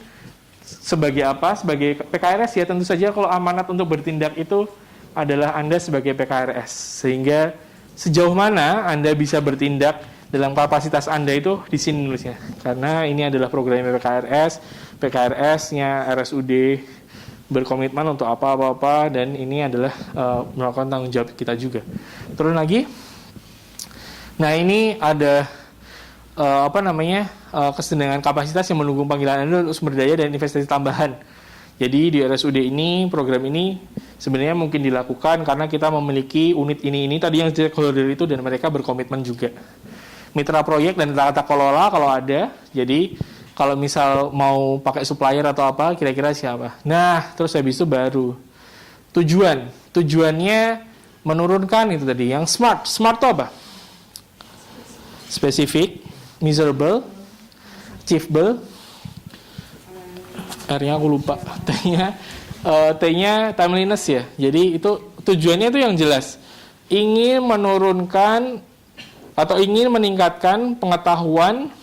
sebagai apa? Sebagai PKRS ya tentu saja kalau amanat untuk bertindak itu adalah Anda sebagai PKRS. Sehingga sejauh mana Anda bisa bertindak dalam kapasitas Anda itu di sini nulisnya. Karena ini adalah programnya PKRS. PKRS-nya RSUD berkomitmen untuk apa-apa dan ini adalah melakukan tanggung jawab kita juga. Turun lagi. Nah, ini ada kesenjangan kapasitas yang mendukung panggilan Anda untuk sumber daya dan investasi tambahan. Jadi di RSUD ini, program ini sebenarnya mungkin dilakukan karena kita memiliki unit ini tadi yang stakeholder itu dan mereka berkomitmen juga. Mitra proyek dan tata kelola kalau ada. Jadi kalau misal mau pakai supplier atau apa, kira-kira siapa? Nah, terus habis itu baru tujuannya menurunkan itu tadi yang smart itu apa? Specific, measurable, achievable, R-nya aku lupa, T-nya timeliness ya. Jadi itu tujuannya itu yang jelas, ingin menurunkan atau ingin meningkatkan pengetahuan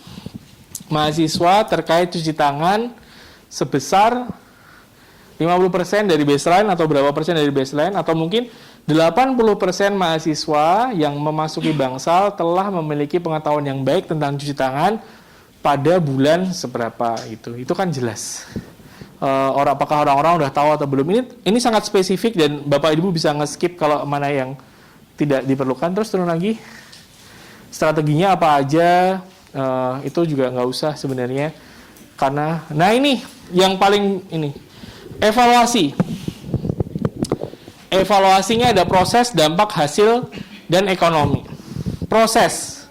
mahasiswa terkait cuci tangan sebesar 50% dari baseline atau berapa persen dari baseline atau mungkin 80% mahasiswa yang memasuki Bangsal telah memiliki pengetahuan yang baik tentang cuci tangan pada bulan seberapa itu kan jelas. Apakah orang-orang udah tahu atau belum? Ini sangat spesifik dan Bapak Ibu bisa nge-skip kalau mana yang tidak diperlukan. Terus turun lagi. Strateginya apa aja? Itu juga nggak usah sebenarnya karena ini yang paling ini evaluasinya ada proses, dampak, hasil, dan ekonomi. Proses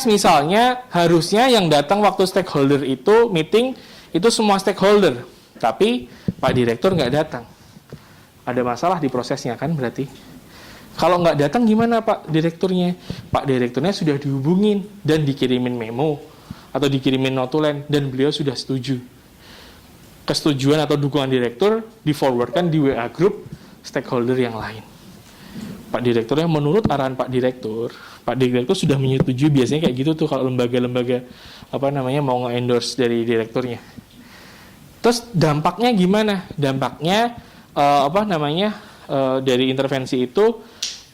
misalnya harusnya yang datang waktu stakeholder itu meeting itu semua stakeholder, tapi Pak Direktur nggak datang, ada masalah di prosesnya kan berarti. Kalau nggak datang gimana Pak Direkturnya? Pak Direkturnya sudah dihubungin dan dikirimin memo atau dikirimin notulen dan beliau sudah setuju. Kesetujuan atau dukungan direktur di-forwardkan di WA group stakeholder yang lain. Pak Direkturnya menurut arahan Pak Direktur sudah menyetujui, biasanya kayak gitu tuh kalau lembaga-lembaga mau nge-endorse dari direkturnya. Terus dampaknya gimana? Dampaknya dari intervensi itu,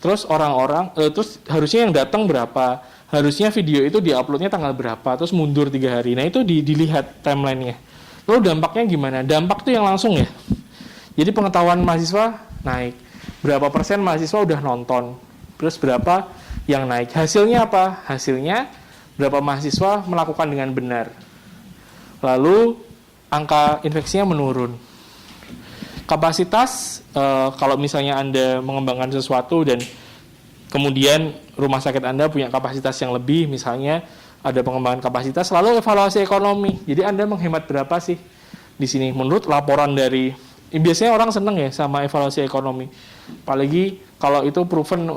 terus terus harusnya yang datang berapa, harusnya video itu diuploadnya tanggal berapa, terus mundur 3 hari. Nah itu dilihat timelinenya. Lalu dampaknya gimana? Dampak tuh yang langsung ya. Jadi pengetahuan mahasiswa naik, berapa persen mahasiswa udah nonton, terus berapa yang naik. Hasilnya apa? Hasilnya berapa mahasiswa melakukan dengan benar. Lalu angka infeksinya menurun. Kapasitas, kalau misalnya Anda mengembangkan sesuatu dan kemudian rumah sakit Anda punya kapasitas yang lebih, misalnya ada pengembangan kapasitas, lalu evaluasi ekonomi. Jadi Anda menghemat berapa sih di sini? Menurut laporan dari, biasanya orang seneng ya sama evaluasi ekonomi, apalagi kalau itu proven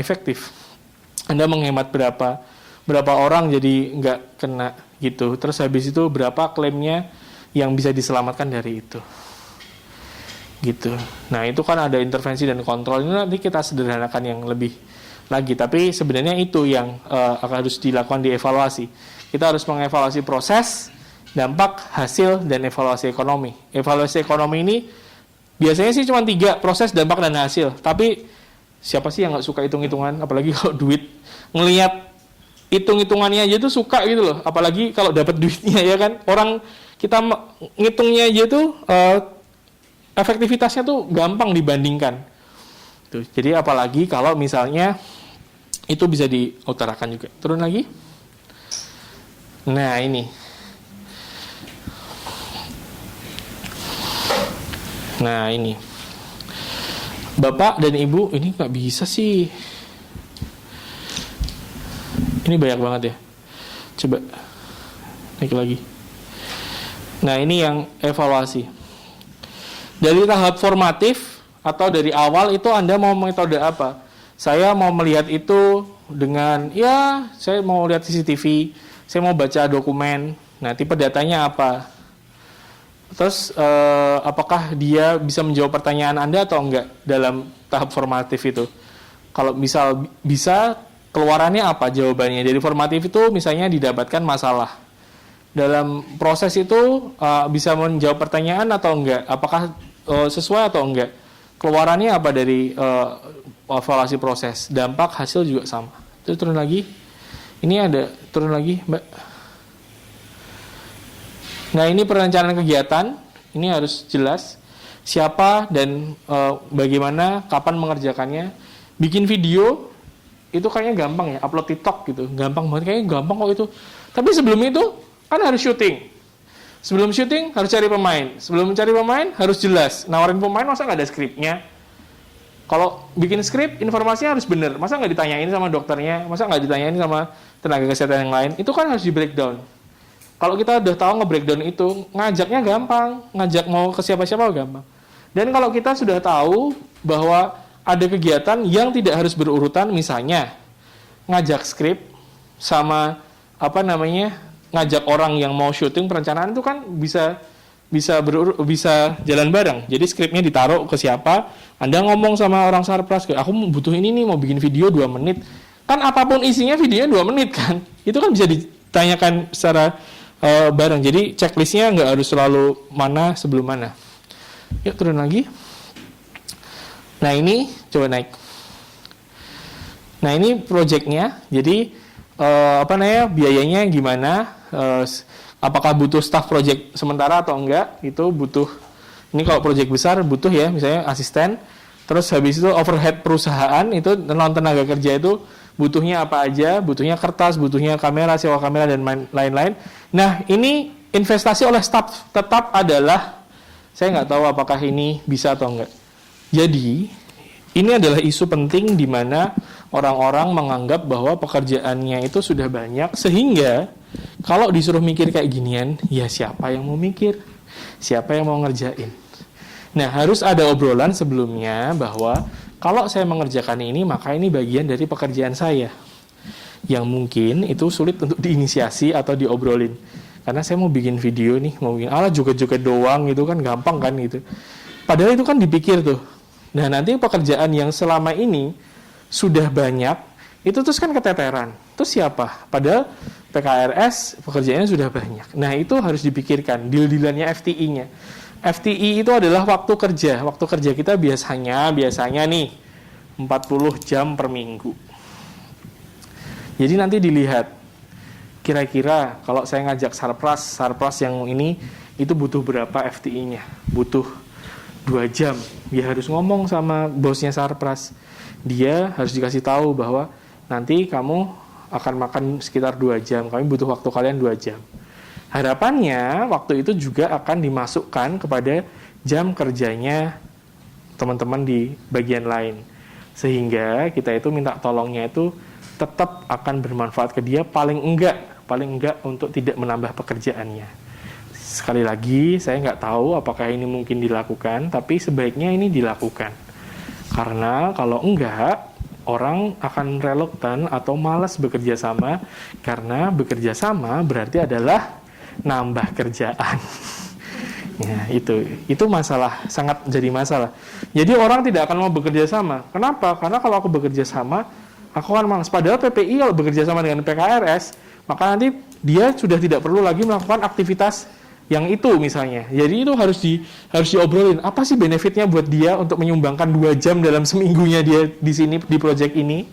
efektif. Anda menghemat berapa? berapa orang jadi nggak kena gitu. Terus habis itu berapa klaimnya yang bisa diselamatkan dari itu. Gitu. Nah, itu kan ada intervensi dan kontrol. Ini nanti kita sederhanakan yang lebih lagi. Tapi sebenarnya itu yang harus dilakukan di evaluasi. Kita harus mengevaluasi proses, dampak, hasil, dan evaluasi ekonomi. Evaluasi ekonomi ini biasanya sih cuma 3, proses, dampak, dan hasil. Tapi siapa sih yang nggak suka hitung-hitungan? Apalagi kalau duit, ngelihat hitung-hitungannya aja tuh suka gitu loh. Apalagi kalau dapat duitnya ya kan. Orang kita ngitungnya aja tuh efektivitasnya tuh gampang dibandingkan. Tuh, jadi apalagi kalau misalnya itu bisa diutarakan juga. Turun lagi. Nah ini. Nah ini. Bapak dan Ibu, ini nggak bisa sih. Ini banyak banget ya. Coba naik lagi. Nah ini yang evaluasi. Dari tahap formatif atau dari awal itu Anda mau metode apa? Saya mau melihat itu dengan, ya saya mau lihat CCTV, saya mau baca dokumen. Nah tipe datanya apa? Terus apakah dia bisa menjawab pertanyaan Anda atau enggak dalam tahap formatif itu? Kalau misal bisa, keluarannya apa jawabannya? Dari formatif itu misalnya didapatkan masalah. Dalam proses itu bisa menjawab pertanyaan atau enggak? Apakah sesuai atau enggak? Keluarannya apa dari evaluasi proses? Dampak, hasil juga sama. Terus turun lagi. Ini ada, turun lagi Mbak. Nah ini perencanaan kegiatan. Ini harus jelas. Siapa dan bagaimana, kapan mengerjakannya. Bikin video, itu kayaknya gampang ya. Upload TikTok gitu. Gampang banget, kayaknya gampang kok itu. Tapi sebelum itu, kan harus syuting. Sebelum syuting harus cari pemain. Sebelum mencari pemain harus jelas. Nawarin pemain masa nggak ada skripnya? Kalau bikin skrip informasinya harus benar. Masa nggak ditanyain sama dokternya? Masa nggak ditanyain sama tenaga kesehatan yang lain? Itu kan harus di breakdown. Kalau kita udah tahu nge-breakdown itu, ngajaknya gampang. Ngajak mau ke siapa-siapa gampang. Dan kalau kita sudah tahu bahwa ada kegiatan yang tidak harus berurutan, misalnya ngajak skrip sama ngajak orang yang mau syuting, perencanaan itu kan bisa jalan bareng. Jadi skripnya ditaruh ke siapa, Anda ngomong sama orang sarpras, aku butuh ini nih, mau bikin video 2 menit. Kan apapun isinya videonya 2 menit kan. Itu kan bisa ditanyakan secara bareng. Jadi checklistnya nggak harus selalu mana sebelum mana. Yuk turun lagi. Nah ini coba naik. Nah ini projectnya. Jadi biayanya gimana? Apakah butuh staff project sementara atau enggak? Itu butuh. Ini kalau project besar butuh ya, misalnya asisten. Terus habis itu overhead perusahaan itu non tenaga kerja itu butuhnya apa aja? Butuhnya kertas, butuhnya kamera, sewa kamera dan lain-lain. Nah ini investasi oleh staff tetap adalah, saya nggak tahu apakah ini bisa atau enggak. Jadi ini adalah isu penting di mana orang-orang menganggap bahwa pekerjaannya itu sudah banyak, sehingga kalau disuruh mikir kayak ginian, ya siapa yang mau mikir? Siapa yang mau ngerjain? Nah, harus ada obrolan sebelumnya bahwa kalau saya mengerjakan ini, maka ini bagian dari pekerjaan saya. Yang mungkin itu sulit untuk diinisiasi atau diobrolin. Karena saya mau bikin video nih, mau bikin joget-joget doang gitu kan, gampang kan gitu. Padahal itu kan dipikir tuh. Nah, nanti pekerjaan yang selama ini sudah banyak, itu terus kan keteteran. Terus siapa? Padahal PKRS pekerjaannya sudah banyak. Nah, itu harus dipikirkan, deal-dealannya FTI-nya. FTI itu adalah waktu kerja. Waktu kerja kita biasanya nih 40 jam per minggu. Jadi nanti dilihat, kira-kira kalau saya ngajak sarpras yang ini, itu butuh berapa FTI-nya? Butuh 2 jam. Dia harus ngomong sama bosnya sarpras. Dia harus dikasih tahu bahwa nanti kamu akan makan sekitar 2 jam. Kami butuh waktu kalian 2 jam. Harapannya waktu itu juga akan dimasukkan kepada jam kerjanya teman-teman di bagian lain. Sehingga kita itu minta tolongnya itu tetap akan bermanfaat ke dia, paling enggak untuk tidak menambah pekerjaannya. Sekali lagi, saya nggak tahu apakah ini mungkin dilakukan, tapi sebaiknya ini dilakukan. Karena kalau enggak, orang akan reluctant atau malas bekerja sama karena bekerja sama berarti adalah nambah kerjaan. Ya, itu masalah, sangat jadi masalah. Jadi orang tidak akan mau bekerja sama. Kenapa? Karena kalau aku bekerja sama, aku akan malas. Padahal PPI kalau bekerja sama dengan PKRS, maka nanti dia sudah tidak perlu lagi melakukan aktivitas yang itu misalnya. Jadi itu harus diobrolin. Apa sih benefitnya buat dia untuk menyumbangkan 2 jam dalam seminggunya dia di sini di project ini?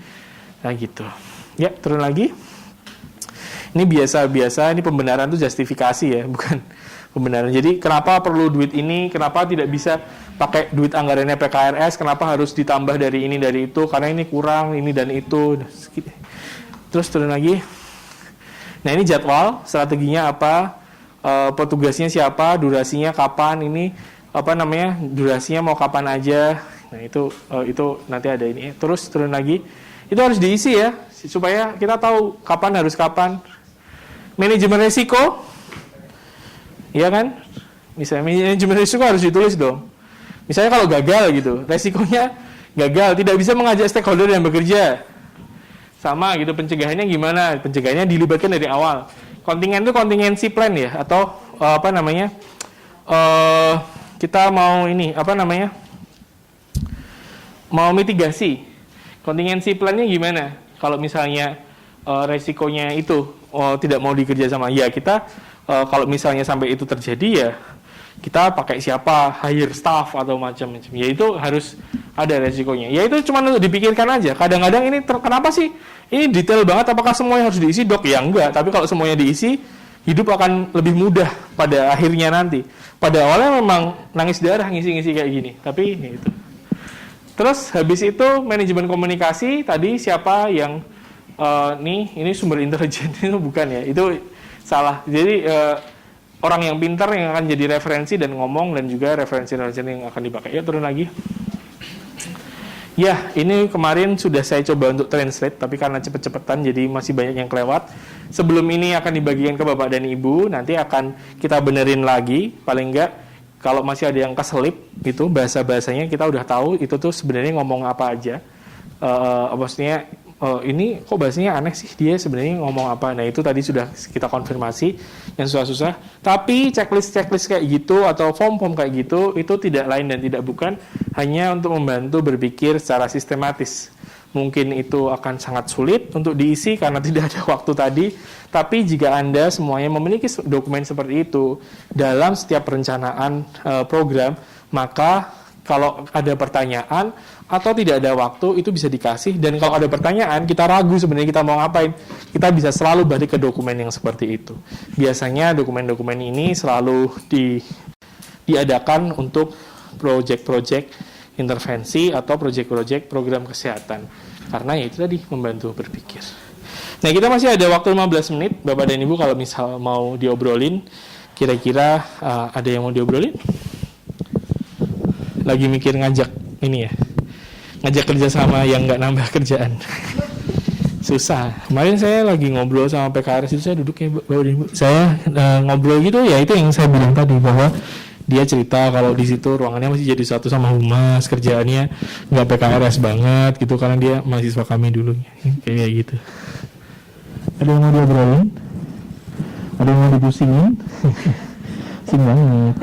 Nah gitu. Ya, turun lagi. Ini biasa-biasa, ini pembenaran itu justifikasi ya, bukan pembenaran. Jadi kenapa perlu duit ini? Kenapa tidak bisa pakai duit anggarannya PKRS? Kenapa harus ditambah dari ini dari itu? Karena ini kurang, ini dan itu. Terus turun lagi. Nah ini jadwal, strateginya apa? Petugasnya siapa, durasinya kapan, ini apa namanya, durasinya mau kapan aja. Nah itu nanti ada ini. Terus turun lagi, itu harus diisi ya supaya kita tahu kapan harus kapan. Manajemen resiko, iya kan? Misalnya manajemen resiko harus ditulis dong. Misalnya kalau gagal gitu, resikonya gagal, tidak bisa mengajak stakeholder yang bekerja. Sama gitu, pencegahannya gimana? Pencegahannya dilibatkan dari awal. Kontingen itu kontingensi plan ya, atau apa namanya, kita mau ini, apa namanya, mau mitigasi. Kontingensi plannya gimana? Kalau misalnya resikonya itu tidak mau dikerja sama, ya kita kalau misalnya sampai itu terjadi ya, kita pakai siapa, hire staff atau macam-macam. Ya itu harus ada resikonya. Ya itu cuma untuk dipikirkan aja. Kadang-kadang ini kenapa sih? Ini detail banget, apakah semuanya harus diisi, Dok? Ya enggak, tapi kalau semuanya diisi, hidup akan lebih mudah pada akhirnya nanti. Pada awalnya memang nangis darah ngisi-ngisi kayak gini, tapi ya itu. Terus habis itu manajemen komunikasi, tadi siapa yang ini sumber intelijen itu bukan ya, itu salah. Jadi orang yang pintar yang akan jadi referensi dan ngomong, dan juga referensi yang akan dipakai. Ya turun lagi. Ya, ini kemarin sudah saya coba untuk translate, tapi karena cepet-cepetan jadi masih banyak yang kelewat. Sebelum ini akan dibagikan ke Bapak dan Ibu, nanti akan kita benerin lagi, paling enggak kalau masih ada yang keselip, itu bahasa-bahasanya kita udah tahu, itu tuh sebenarnya ngomong apa aja. Maksudnya, ini kok bahasanya aneh sih, dia sebenarnya ngomong apa. Nah itu tadi sudah kita konfirmasi yang susah-susah. Tapi checklist kayak gitu atau form kayak gitu, itu tidak lain dan tidak bukan hanya untuk membantu berpikir secara sistematis. Mungkin itu akan sangat sulit untuk diisi karena tidak ada waktu tadi. Tapi jika Anda semuanya memiliki dokumen seperti itu dalam setiap perencanaan program, maka kalau ada pertanyaan atau tidak ada waktu, itu bisa dikasih. Dan kalau ada pertanyaan, kita ragu sebenarnya kita mau ngapain, kita bisa selalu balik ke dokumen yang seperti itu. Biasanya dokumen-dokumen ini selalu diadakan untuk proyek-proyek intervensi atau proyek-proyek program kesehatan. Karena ya itu tadi, membantu berpikir. Nah, kita masih ada waktu 15 menit, Bapak dan Ibu, kalau misal mau diobrolin, kira-kira ada yang mau diobrolin? Lagi mikir ngajak ini ya, ngajak kerjasama yang nggak nambah kerjaan. Susah. Kemarin saya lagi ngobrol sama PKRS itu, saya duduk ya Bapak dan Ibu, saya ngobrol gitu ya, itu yang saya bilang tadi, bahwa dia cerita kalau di situ ruangannya masih jadi satu sama humas, kerjaannya nggak PKRS banget gitu, karena dia mahasiswa kami dulu, kayak gitu. Ada yang mau diobrolin? Ada yang mau dipusingin? Pusing banget.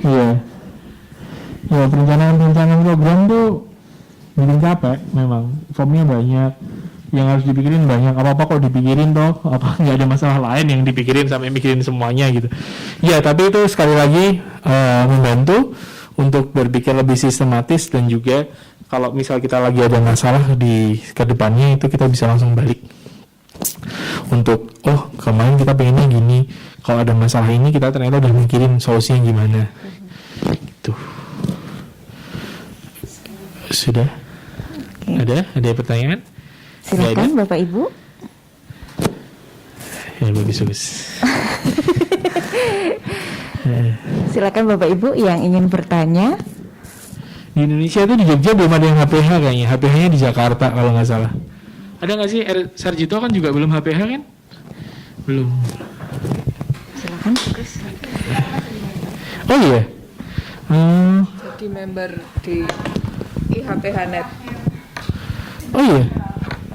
Iya. Ya, perencanaan program tuh bikin capek memang. Formnya banyak, yang harus dipikirin banyak. Apa-apa kok dipikirin toh, apa nggak ada masalah lain yang dipikirin sampai mikirin semuanya gitu. Ya, tapi itu sekali lagi membantu untuk berpikir lebih sistematis, dan juga kalau misal kita lagi ada masalah di kedepannya, itu kita bisa langsung balik untuk kemarin kita pengennya gini, kalau ada masalah ini kita ternyata udah mikirin solusinya gimana gitu. Sudah? Ada pertanyaan? Silakan Bapak Ibu. Ya, bagus. Silakan Bapak Ibu yang ingin bertanya. Di Indonesia itu, di Jogja belum ada yang HPH kayaknya. HPH-nya di Jakarta kalau nggak salah. Ada nggak sih? Sarjito kan juga belum HPH kan? Belum. Silakan. Oh iya. Jadi member di IHPH Net. Oh iya.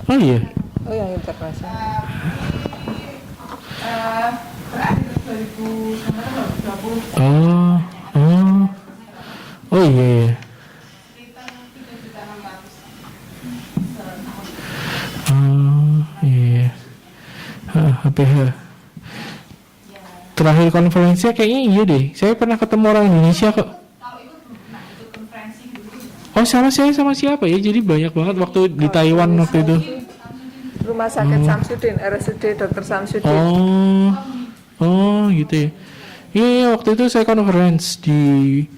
Oh iya. Oh yang internasional. Oh. Oh. Oh iya. Iya. Oh iya. HPH. Terakhir konferensinya kayaknya iya deh. Saya pernah ketemu orang Indonesia kok. Oh sama saya sama siapa ya? Jadi banyak banget waktu di Taiwan waktu itu. Rumah sakit Samsudin, RSUD Dr. Samsudin. Oh, oh gitu ya. Iya, iya, waktu itu saya conference di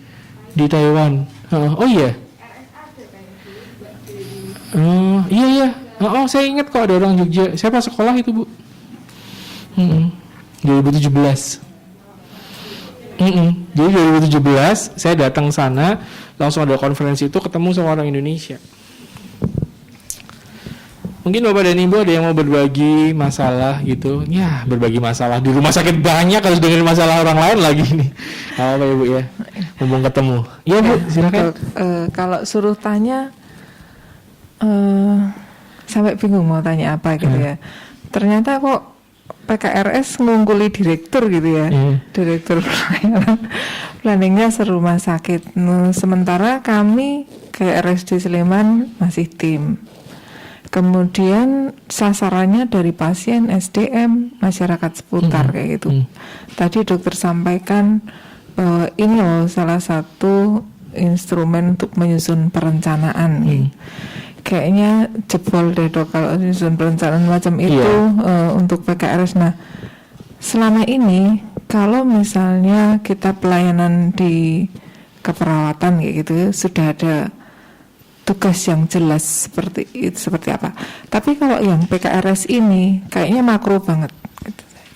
Taiwan. Oh iya. Oh iya iya. Oh saya ingat kok ada orang Jogja. Saya pas sekolah itu Bu. 2017. Jadi 2017 saya datang sana, langsung ada konferensi itu, ketemu sama orang Indonesia. Mungkin Bapak dan Ibu ada yang mau berbagi masalah gitu. Ya, berbagi masalah di rumah sakit banyak, harus dengerin masalah orang lain lagi nih. Apa Ibu ya? Mumpung ketemu. Iya Bu, silakan. Kalau suruh tanya, sampai bingung mau tanya apa gitu ya. Ternyata kok PKRS ngungkuli direktur gitu ya. Direktur planningnya serumah sakit. Sementara kami ke RSD Sleman masih tim. Kemudian sasarannya dari pasien, SDM, masyarakat seputar kayak gitu. Tadi dokter sampaikan bahwa ini loh salah satu instrumen untuk menyusun perencanaan. Kayaknya jebol deh dok kalau menyusun perencanaan macam itu untuk PKRS. Nah, selama ini kalau misalnya kita pelayanan di keperawatan kayak gitu sudah ada tugas yang jelas seperti apa. Tapi kalau yang PKRS ini kayaknya makro banget.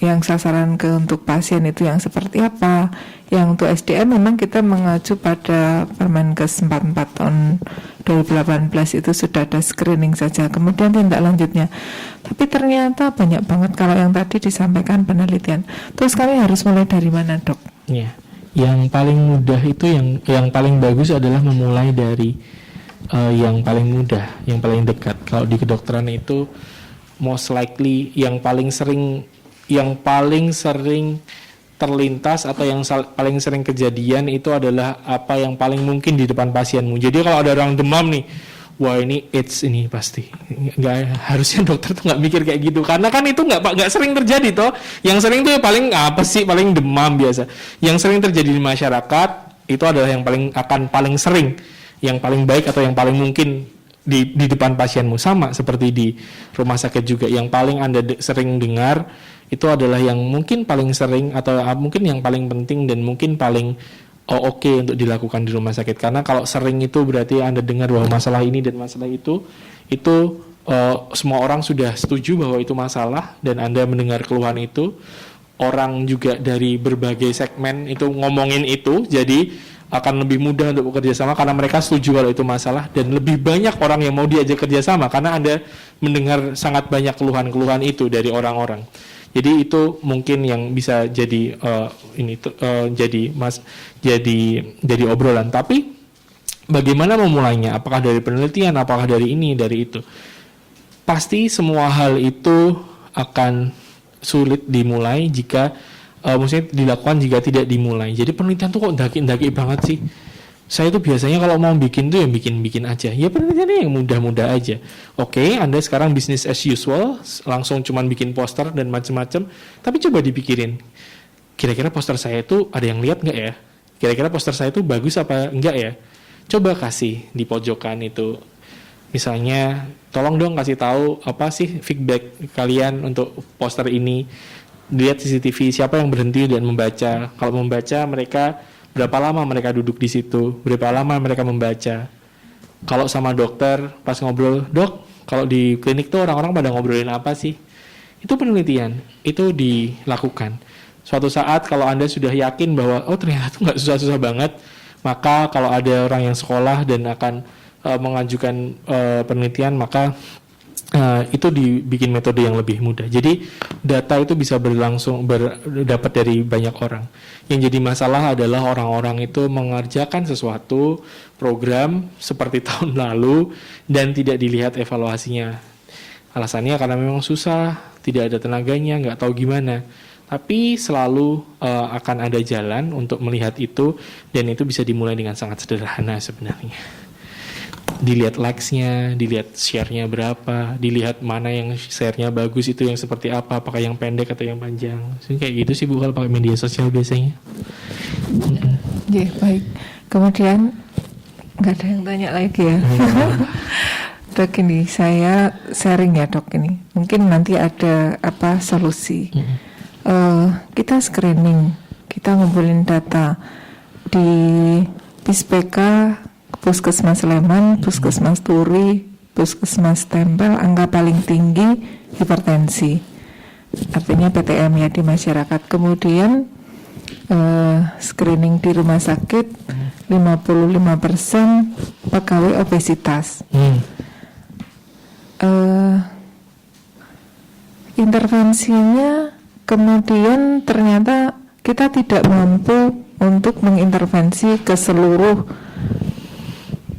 Yang sasaran untuk pasien itu yang seperti apa. Yang untuk SDM memang kita mengacu pada Permenkes 44 tahun 2018 itu sudah ada screening saja. Kemudian tindak lanjutnya. Tapi ternyata banyak banget kalau yang tadi disampaikan penelitian. Terus kami harus mulai dari mana dok? Ya, yang paling mudah itu yang paling bagus adalah memulai dari yang paling mudah, yang paling dekat. Kalau di kedokteran itu most likely yang paling sering terlintas atau yang paling sering kejadian itu adalah apa yang paling mungkin di depan pasienmu. Jadi kalau ada orang demam nih, wah ini AIDS ini pasti. Nggak, harusnya dokter tuh nggak mikir kayak gitu, karena kan itu nggak sering terjadi toh. Yang sering tuh paling apa sih, paling demam biasa. Yang sering terjadi di masyarakat itu adalah yang paling sering, yang paling baik atau yang paling mungkin di depan pasienmu. Sama seperti di rumah sakit juga, yang paling Anda sering dengar itu adalah yang mungkin paling sering atau mungkin yang paling penting dan mungkin paling oke untuk dilakukan di rumah sakit. Karena kalau sering itu berarti Anda dengar bahwa masalah ini dan masalah itu semua orang sudah setuju bahwa itu masalah dan Anda mendengar keluhan itu. Orang juga dari berbagai segmen itu ngomongin itu, jadi akan lebih mudah untuk bekerja sama karena mereka setuju kalau itu masalah, dan lebih banyak orang yang mau diajak kerja sama karena Anda mendengar sangat banyak keluhan-keluhan itu dari orang-orang. Jadi itu mungkin yang bisa jadi jadi obrolan. Tapi bagaimana memulainya? Apakah dari penelitian? Apakah dari ini, dari itu? Pasti semua hal itu akan sulit dimulai jika maksudnya dilakukan jika tidak dimulai. Jadi penelitian tuh kok daki-daki banget sih. Saya tuh biasanya kalau mau bikin tuh yang bikin aja. Ya penelitiannya yang mudah-mudah aja. Oke, Anda sekarang business as usual, langsung cuman bikin poster dan macam-macam. Tapi coba dipikirin, kira-kira poster saya itu ada yang lihat nggak ya? Kira-kira poster saya itu bagus apa enggak ya? Coba kasih di pojokan itu. Misalnya, tolong dong kasih tahu apa sih feedback kalian untuk poster ini. Lihat CCTV siapa yang berhenti dan membaca. Kalau membaca mereka berapa lama mereka duduk di situ, berapa lama mereka membaca. Kalau sama dokter pas ngobrol, dok, kalau di klinik tuh orang-orang pada ngobrolin apa sih? Itu penelitian, itu dilakukan. Suatu saat kalau Anda sudah yakin bahwa oh ternyata nggak susah-susah banget, maka kalau ada orang yang sekolah dan akan mengajukan penelitian, maka itu dibikin metode yang lebih mudah. Jadi data itu bisa dapat dari banyak orang. Yang jadi masalah adalah orang-orang itu mengerjakan sesuatu program seperti tahun lalu dan tidak dilihat evaluasinya. Alasannya karena memang susah, tidak ada tenaganya, nggak tahu gimana. Tapi selalu akan ada jalan untuk melihat itu, dan itu bisa dimulai dengan sangat sederhana sebenarnya. Dilihat likes-nya, dilihat share-nya berapa, dilihat mana yang share-nya bagus itu yang seperti apa, apakah yang pendek atau yang panjang. So, kayak gitu sih Bu kalau pakai media sosial biasanya. Ya, baik. Kemudian nggak ada yang tanya lagi ya. Dok, ini saya sharing ya Dok ini. Mungkin nanti ada solusi. Kita screening, kita ngumpulin data di PISPK, Puskesmas Sleman, Puskesmas Turi, Puskesmas Tempel, angka paling tinggi hipertensi. Artinya PTM ya di masyarakat. Kemudian screening di rumah sakit 55% pegawai obesitas. Intervensinya kemudian ternyata kita tidak mampu untuk mengintervensi ke seluruh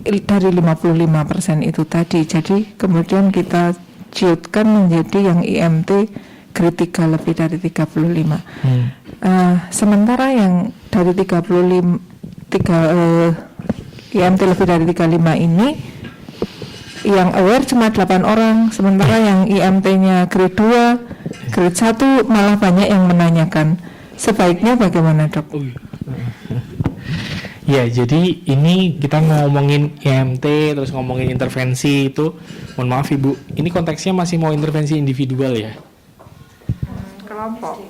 dari 55% itu tadi. Jadi kemudian kita ciutkan menjadi yang IMT kritikal lebih dari 35. Sementara yang dari 35 IMT lebih dari 35 ini yang aware cuma 8 orang, sementara yang IMT-nya grade 2, grade 1 malah banyak yang menanyakan. Sebaiknya bagaimana Dok? Ya, jadi ini kita ngomongin IMT, terus ngomongin intervensi itu, mohon maaf Ibu, ini konteksnya masih mau intervensi individual ya? Kelompok.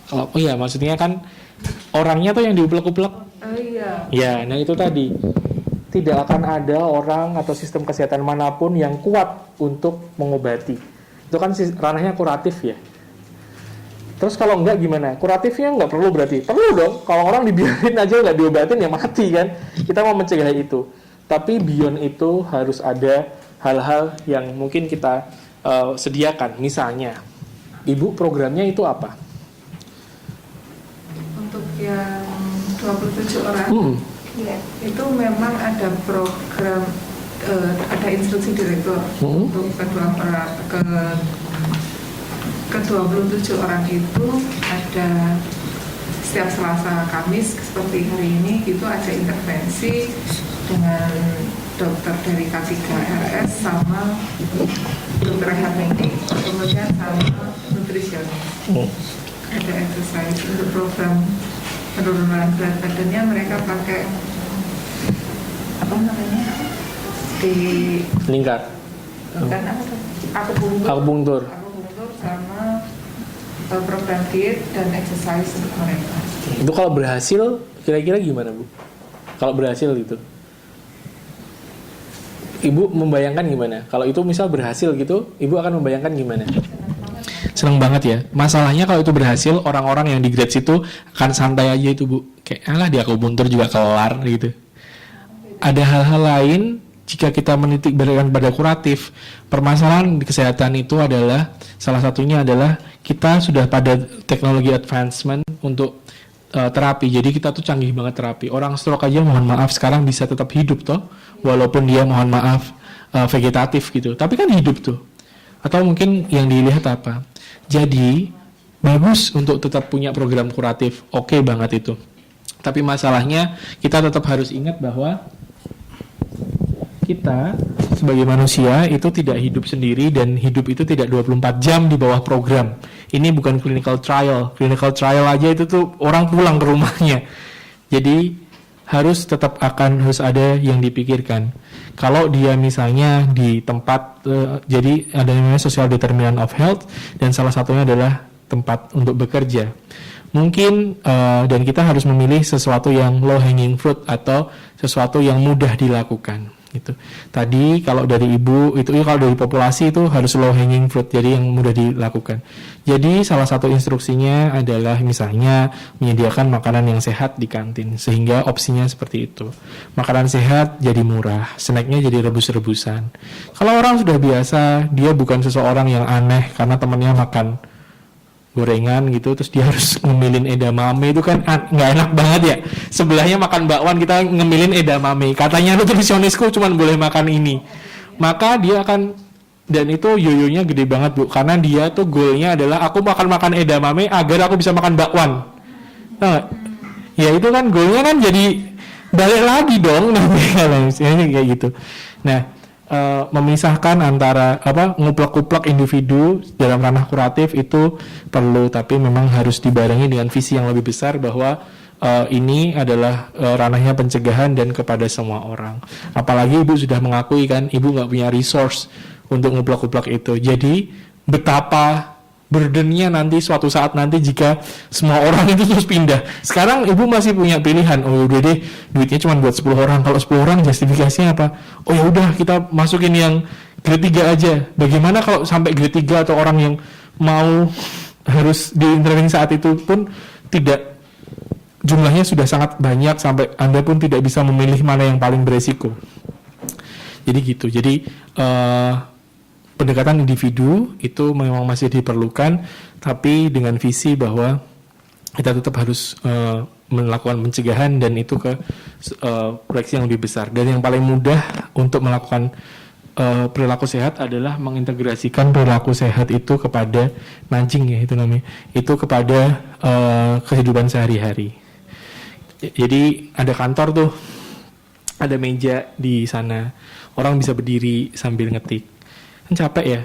Oh iya, maksudnya kan orangnya tuh yang diuplek-uplek. Iya. Ya, nah itu tadi. Tidak akan ada orang atau sistem kesehatan manapun yang kuat untuk mengobati. Itu kan ranahnya kuratif ya. Terus kalau enggak gimana? Kuratifnya enggak perlu berarti? Perlu dong. Kalau orang dibiarin aja enggak diobatin ya mati kan. Kita mau mencegah itu. Tapi beyond itu harus ada hal-hal yang mungkin kita sediakan. Misalnya, Ibu programnya itu apa? Untuk yang 27 orang ya, itu memang ada program, ada instruksi direktur untuk ke-27 orang itu ada setiap Selasa Kamis seperti hari ini itu ada intervensi dengan dokter dari K3RS sama dokter rehab medik, kemudian sama nutrisionis. Ada exercise untuk program penurunan berat badannya, mereka pakai apa namanya di lingkar, bukan apa tuh, akupunktur sama program diet dan exercise untuk mereka. Itu kalau berhasil kira-kira gimana Bu? Kalau berhasil gitu, Ibu membayangkan gimana? Kalau itu misal berhasil gitu, Ibu akan membayangkan gimana? Seneng banget ya. Masalahnya kalau itu berhasil, orang-orang yang di grades itu akan santai aja itu Bu. Kayak alah dia akupunktur juga kelar gitu. Ada hal-hal lain jika kita menitik beratkan pada kuratif. Permasalahan di kesehatan itu adalah salah satunya adalah kita sudah pada teknologi advancement untuk terapi. Jadi kita tuh canggih banget terapi. Orang stroke aja mohon maaf sekarang bisa tetap hidup toh, walaupun dia mohon maaf vegetatif gitu. Tapi kan hidup tuh. Atau mungkin yang dilihat apa? Jadi bagus untuk tetap punya program kuratif, oke banget itu. Tapi masalahnya kita tetap harus ingat bahwa kita sebagai manusia itu tidak hidup sendiri dan hidup itu tidak 24 jam di bawah program. Ini bukan clinical trial. Clinical trial aja itu tuh orang pulang ke rumahnya. Jadi harus ada yang dipikirkan. Kalau dia misalnya di tempat jadi ada namanya social determinant of health dan salah satunya adalah tempat untuk bekerja. Mungkin dan kita harus memilih sesuatu yang low hanging fruit atau sesuatu yang mudah dilakukan. Gitu. Tadi kalau dari ibu itu kalau dari populasi itu harus low hanging fruit, jadi yang mudah dilakukan. Jadi salah satu instruksinya adalah misalnya menyediakan makanan yang sehat di kantin, sehingga opsinya seperti itu. Makanan sehat jadi murah, snacknya jadi rebus-rebusan. Kalau orang sudah biasa, dia bukan seseorang yang aneh karena temannya makan gorengan gitu, terus dia harus ngemilin edamame, itu kan nggak enak banget ya. Sebelahnya makan bakwan, kita ngemilin edamame, katanya nutrisionisku cuman boleh makan ini, maka dia akan, dan itu yoyonya gede banget Bu, karena dia tuh goalnya adalah aku makan edamame agar aku bisa makan bakwan. Nah, ya itu kan goalnya kan jadi balik lagi dong nanti kayak gitu. Nah, memisahkan antara nguplek-kuplek individu dalam ranah kuratif itu perlu, tapi memang harus dibarengi dengan visi yang lebih besar bahwa ini adalah ranahnya pencegahan dan kepada semua orang. Apalagi ibu sudah mengakui kan, ibu nggak punya resource untuk nguplek-kuplek itu. Jadi betapa burdennya nanti suatu saat nanti jika semua orang itu terus pindah. Sekarang ibu masih punya pilihan, oh udah deh duitnya cuma buat 10 orang. Kalau 10 orang justifikasinya apa? Oh ya udah kita masukin yang grade 3 aja. Bagaimana kalau sampai grade 3 atau orang yang mau harus di-interving saat itu pun tidak, jumlahnya sudah sangat banyak sampai Anda pun tidak bisa memilih mana yang paling beresiko. Jadi gitu. Jadi pendekatan individu itu memang masih diperlukan, tapi dengan visi bahwa kita tetap harus melakukan pencegahan dan itu ke proyeksi yang lebih besar. Dan yang paling mudah untuk melakukan perilaku sehat adalah mengintegrasikan perilaku sehat itu kepada nudging ya itu namanya, itu kepada kehidupan sehari-hari. Jadi ada kantor tuh, ada meja di sana, orang bisa berdiri sambil ngetik. Kan capek ya,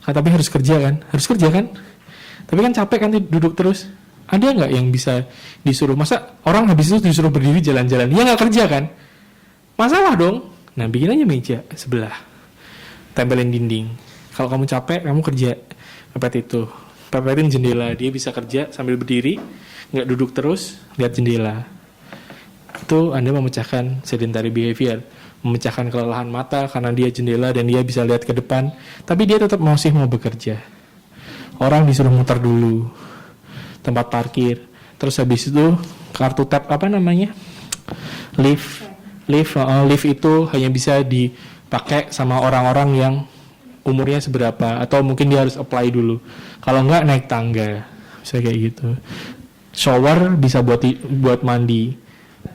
tapi harus kerja kan, tapi kan capek kan duduk terus. Ada nggak yang bisa disuruh, masa orang habis itu disuruh berdiri jalan-jalan, ya nggak kerja kan, masalah dong. Nah bikin aja meja sebelah, tempelin dinding, kalau kamu capek kamu kerja, pepetin jendela, dia bisa kerja sambil berdiri, nggak duduk terus lihat jendela. Itu Anda memecahkan sedentary behavior, memecahkan kelelahan mata karena dia jendela dan dia bisa lihat ke depan, tapi dia tetap masih mau bekerja. Orang disuruh muter dulu tempat parkir, terus habis itu kartu tap lift itu hanya bisa dipakai sama orang-orang yang umurnya seberapa, atau mungkin dia harus apply dulu, kalau enggak naik tangga, bisa kayak gitu. Shower bisa buat mandi.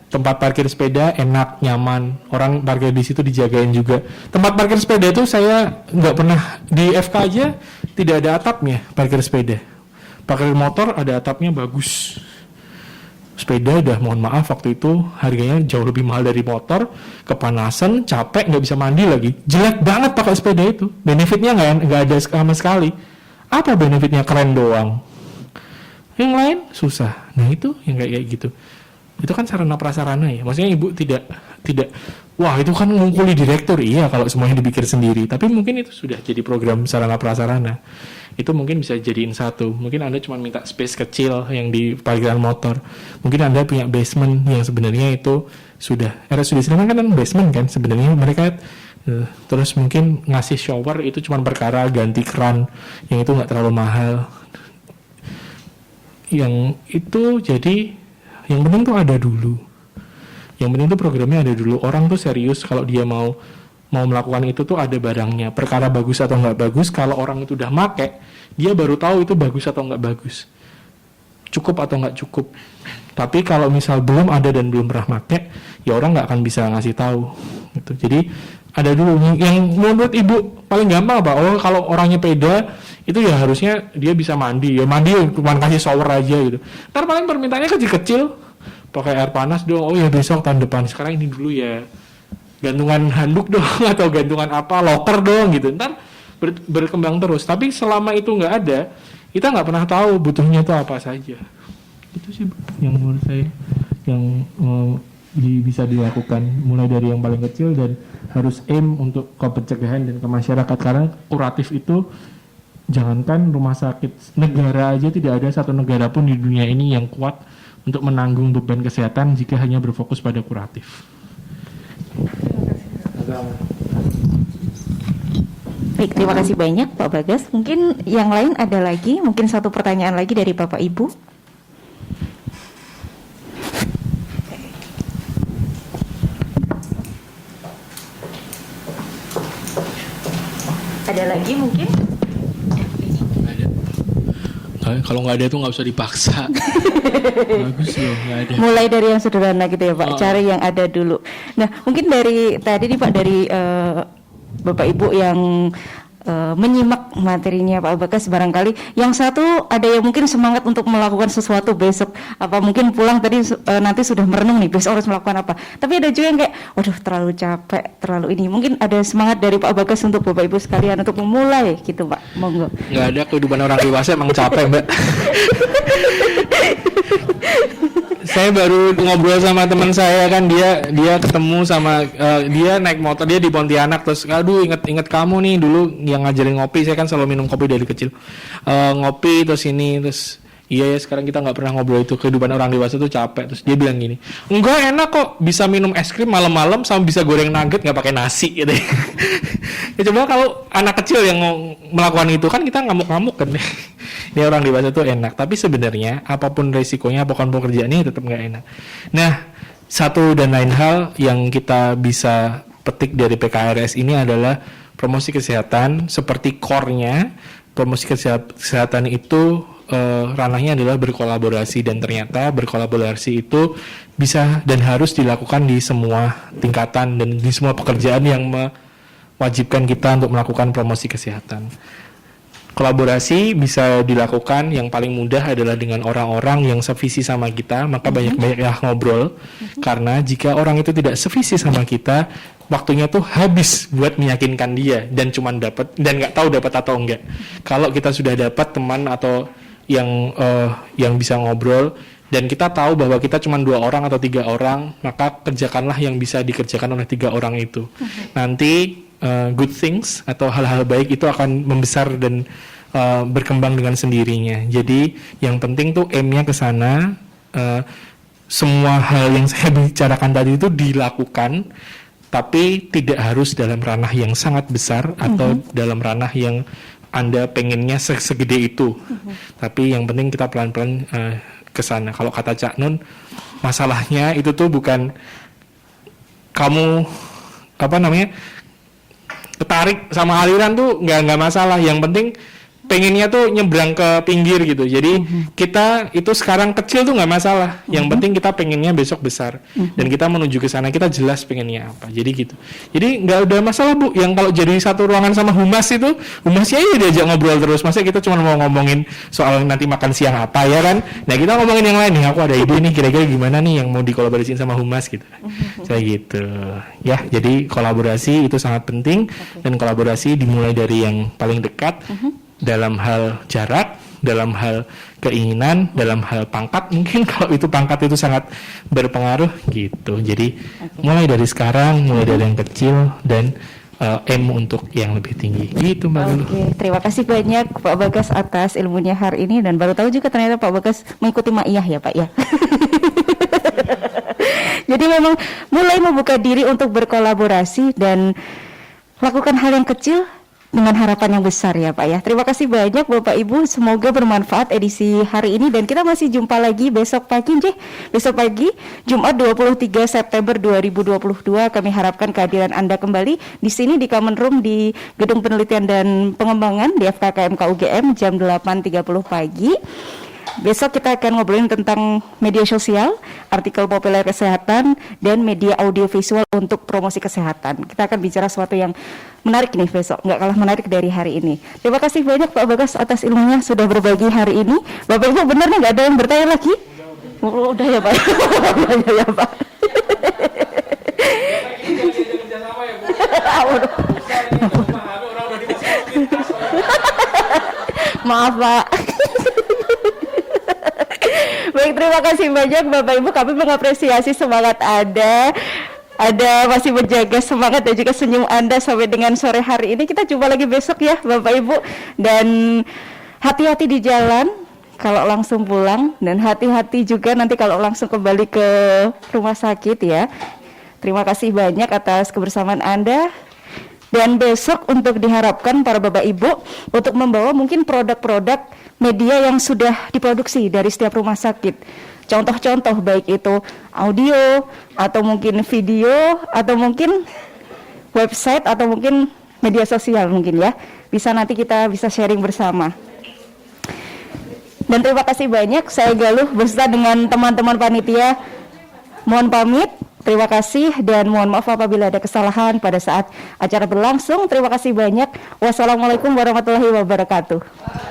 Tempat parkir sepeda enak, nyaman, orang parkir di situ dijagain juga. Tempat parkir sepeda itu saya nggak pernah, di FK aja tidak ada atapnya parkir sepeda. Parkir motor ada atapnya, bagus. Sepeda udah mohon maaf waktu itu harganya jauh lebih mahal dari motor, kepanasan, capek, nggak bisa mandi lagi, jelek banget pakai sepeda itu. Benefitnya nggak ada sama sekali. Apa benefitnya? Keren doang. Yang lain susah. Nah itu yang kayak gitu. Itu kan sarana prasarana ya, maksudnya ibu tidak wah itu kan ngungkuli direktur, iya kalau semuanya dipikir sendiri, tapi mungkin itu sudah jadi program sarana prasarana, itu mungkin bisa jadiin satu. Mungkin Anda cuma minta space kecil yang di parkiran motor, mungkin Anda punya basement yang sebenarnya itu sudah RSUD Sleman kan basement kan sebenarnya mereka, terus mungkin ngasih shower itu cuma perkara ganti keran yang itu nggak terlalu mahal, yang itu jadi yang penting tuh ada dulu. Yang penting tuh programnya ada dulu. Orang tuh serius kalau dia mau melakukan itu tuh ada barangnya. Perkara bagus atau nggak bagus, kalau orang itu udah make, dia baru tahu itu bagus atau nggak bagus, cukup atau nggak cukup. Tapi kalau misal belum ada dan belum pernah make, ya orang nggak akan bisa ngasih tahu. Gitu. Jadi ada dulu. Yang menurut ibu paling gampang apa? Oh kalau orangnya peda itu ya harusnya dia bisa mandi, ya mandi cuma kasih shower aja gitu. Ntar paling permintaannya kecil-kecil, pakai air panas dong, oh ya besok tahun depan, sekarang ini dulu ya, gantungan handuk dong atau gantungan apa, locker dong gitu. Ntar berkembang terus, tapi selama itu nggak ada, kita nggak pernah tahu butuhnya itu apa saja. Itu sih yang menurut saya yang bisa dilakukan, mulai dari yang paling kecil dan harus aim untuk ke pencegahan dan ke masyarakat, karena kuratif itu jangankan rumah sakit negara aja, tidak ada satu negara pun di dunia ini yang kuat untuk menanggung beban kesehatan jika hanya berfokus pada kuratif. sama-sama. Baik, terima kasih banyak Pak Bagas. Mungkin yang lain ada lagi, mungkin satu pertanyaan lagi dari Bapak Ibu. Ada lagi mungkin? Kalau nggak ada tuh nggak usah dipaksa. Bagus loh, nggak ada. Mulai dari yang sederhana gitu ya Pak, cari yang ada dulu. Nah, mungkin dari tadi nih Pak, dari Bapak Ibu yang menyimak materinya Pak Bagas, barangkali yang satu ada yang mungkin semangat untuk melakukan sesuatu besok, apa mungkin pulang tadi nanti sudah merenung nih besok harus melakukan apa, tapi ada juga yang kayak waduh terlalu capek, terlalu ini, mungkin ada semangat dari Pak Bagas untuk Bapak Ibu sekalian untuk memulai gitu Pak, monggo. Nggak ada, kehidupan orang dewasa emang capek Mbak. Saya baru ngobrol sama teman saya kan, dia ketemu sama dia naik motor, dia di Pontianak, terus aduh inget kamu nih dulu yang ngajarin ngopi. Saya kan selalu minum kopi dari kecil, ngopi terus ini, terus iya ya sekarang kita nggak pernah ngobrol itu, kehidupan orang dewasa tuh capek. Terus dia bilang gini, enggak, enak kok bisa minum es krim malam-malam sama bisa goreng nugget nggak pakai nasi gitu. Ya coba kalau anak kecil yang melakukan itu kan kita ngamuk-ngamuk kan. Ini orang dewasa tuh enak, tapi sebenarnya apapun resikonya, apapun pekerjaannya tetap nggak enak. Nah, satu dan lain hal yang kita bisa petik dari PKRS ini adalah promosi kesehatan seperti core-nya. Promosi kesehatan itu ranahnya adalah berkolaborasi, dan ternyata berkolaborasi itu bisa dan harus dilakukan di semua tingkatan dan di semua pekerjaan yang mewajibkan kita untuk melakukan promosi kesehatan. Kolaborasi bisa dilakukan, yang paling mudah adalah dengan orang-orang yang sevisi sama kita, maka banyak-banyak ngobrol. Karena jika orang itu tidak sevisi sama kita, waktunya tuh habis buat meyakinkan dia dan cuman dapat dan nggak tahu dapat atau enggak. Kalau kita sudah dapat teman atau yang bisa ngobrol dan kita tahu bahwa kita cuma 2 orang atau 3 orang, maka kerjakanlah yang bisa dikerjakan oleh 3 orang itu. Nanti good things atau hal-hal baik itu akan membesar dan berkembang dengan sendirinya. Jadi yang penting tuh aim-nya ke sana. Semua hal yang saya bicarakan tadi itu dilakukan, tapi tidak harus dalam ranah yang sangat besar atau dalam ranah yang Anda pengennya segede itu. Tapi yang penting kita pelan-pelan ke sana. Kalau kata Cak Nun, masalahnya itu tuh bukan kamu ketarik sama aliran tuh nggak masalah. Yang penting pengennya tuh nyebrang ke pinggir gitu. Jadi kita itu sekarang kecil tuh nggak masalah. Yang penting kita pengennya besok besar dan kita menuju ke sana, kita jelas pengennya apa. Jadi gitu. Jadi nggak ada masalah Bu. Yang kalau jadi satu ruangan sama humas itu, humasnya ya diajak ngobrol terus. Masa kita cuma mau ngomongin soal nanti makan siang apa ya kan? Nah kita ngomongin yang lain nih. Aku ada ide nih, kira-kira gimana nih yang mau dikolaborasiin sama humas gitu. Saya gitu. Ya, jadi kolaborasi itu sangat penting dan kolaborasi dimulai dari yang paling dekat. Dalam hal jarak, dalam hal keinginan, dalam hal pangkat, mungkin kalau itu pangkat itu sangat berpengaruh gitu. Jadi mulai dari sekarang, mulai dari yang kecil dan aim untuk yang lebih tinggi gitu Mbak Lulu. Oke, terima kasih banyak Pak Bagas atas ilmunya hari ini, dan baru tahu juga ternyata Pak Bagas mengikuti Maiyah ya Pak ya. Jadi memang mulai membuka diri untuk berkolaborasi dan lakukan hal yang kecil dengan harapan yang besar ya Pak ya. Terima kasih banyak Bapak Ibu, semoga bermanfaat edisi hari ini, dan kita masih jumpa lagi besok pagi Jumat 23 September 2022. Kami harapkan kehadiran Anda kembali di sini di Common Room di Gedung Penelitian dan Pengembangan di FKKMK UGM jam 8.30 pagi. Besok kita akan ngobrolin tentang media sosial, artikel populer kesehatan, dan media audiovisual untuk promosi kesehatan. Kita akan bicara sesuatu yang menarik nih besok, nggak kalah menarik dari hari ini. Terima kasih banyak Pak Bagas atas ilmunya sudah berbagi hari ini. Bapak Ibu benar nih nggak ada yang bertanya lagi? Udah ya Pak. Udah ya Pak. Maaf Pak. Baik, terima kasih banyak Bapak Ibu, kami mengapresiasi semangat Anda masih menjaga semangat dan juga senyum Anda sampai dengan sore hari ini. Kita jumpa lagi besok ya Bapak Ibu, dan hati-hati di jalan kalau langsung pulang, dan hati-hati juga nanti kalau langsung kembali ke rumah sakit ya. Terima kasih banyak atas kebersamaan Anda. Dan besok untuk diharapkan para Bapak Ibu untuk membawa mungkin produk-produk media yang sudah diproduksi dari setiap rumah sakit. Contoh-contoh baik itu audio atau mungkin video atau mungkin website atau mungkin media sosial mungkin ya. Bisa nanti kita bisa sharing bersama. Dan terima kasih banyak, saya Galuh beserta dengan teman-teman panitia. Mohon pamit. Terima kasih dan mohon maaf apabila ada kesalahan pada saat acara berlangsung. Terima kasih banyak. Wassalamualaikum warahmatullahi wabarakatuh.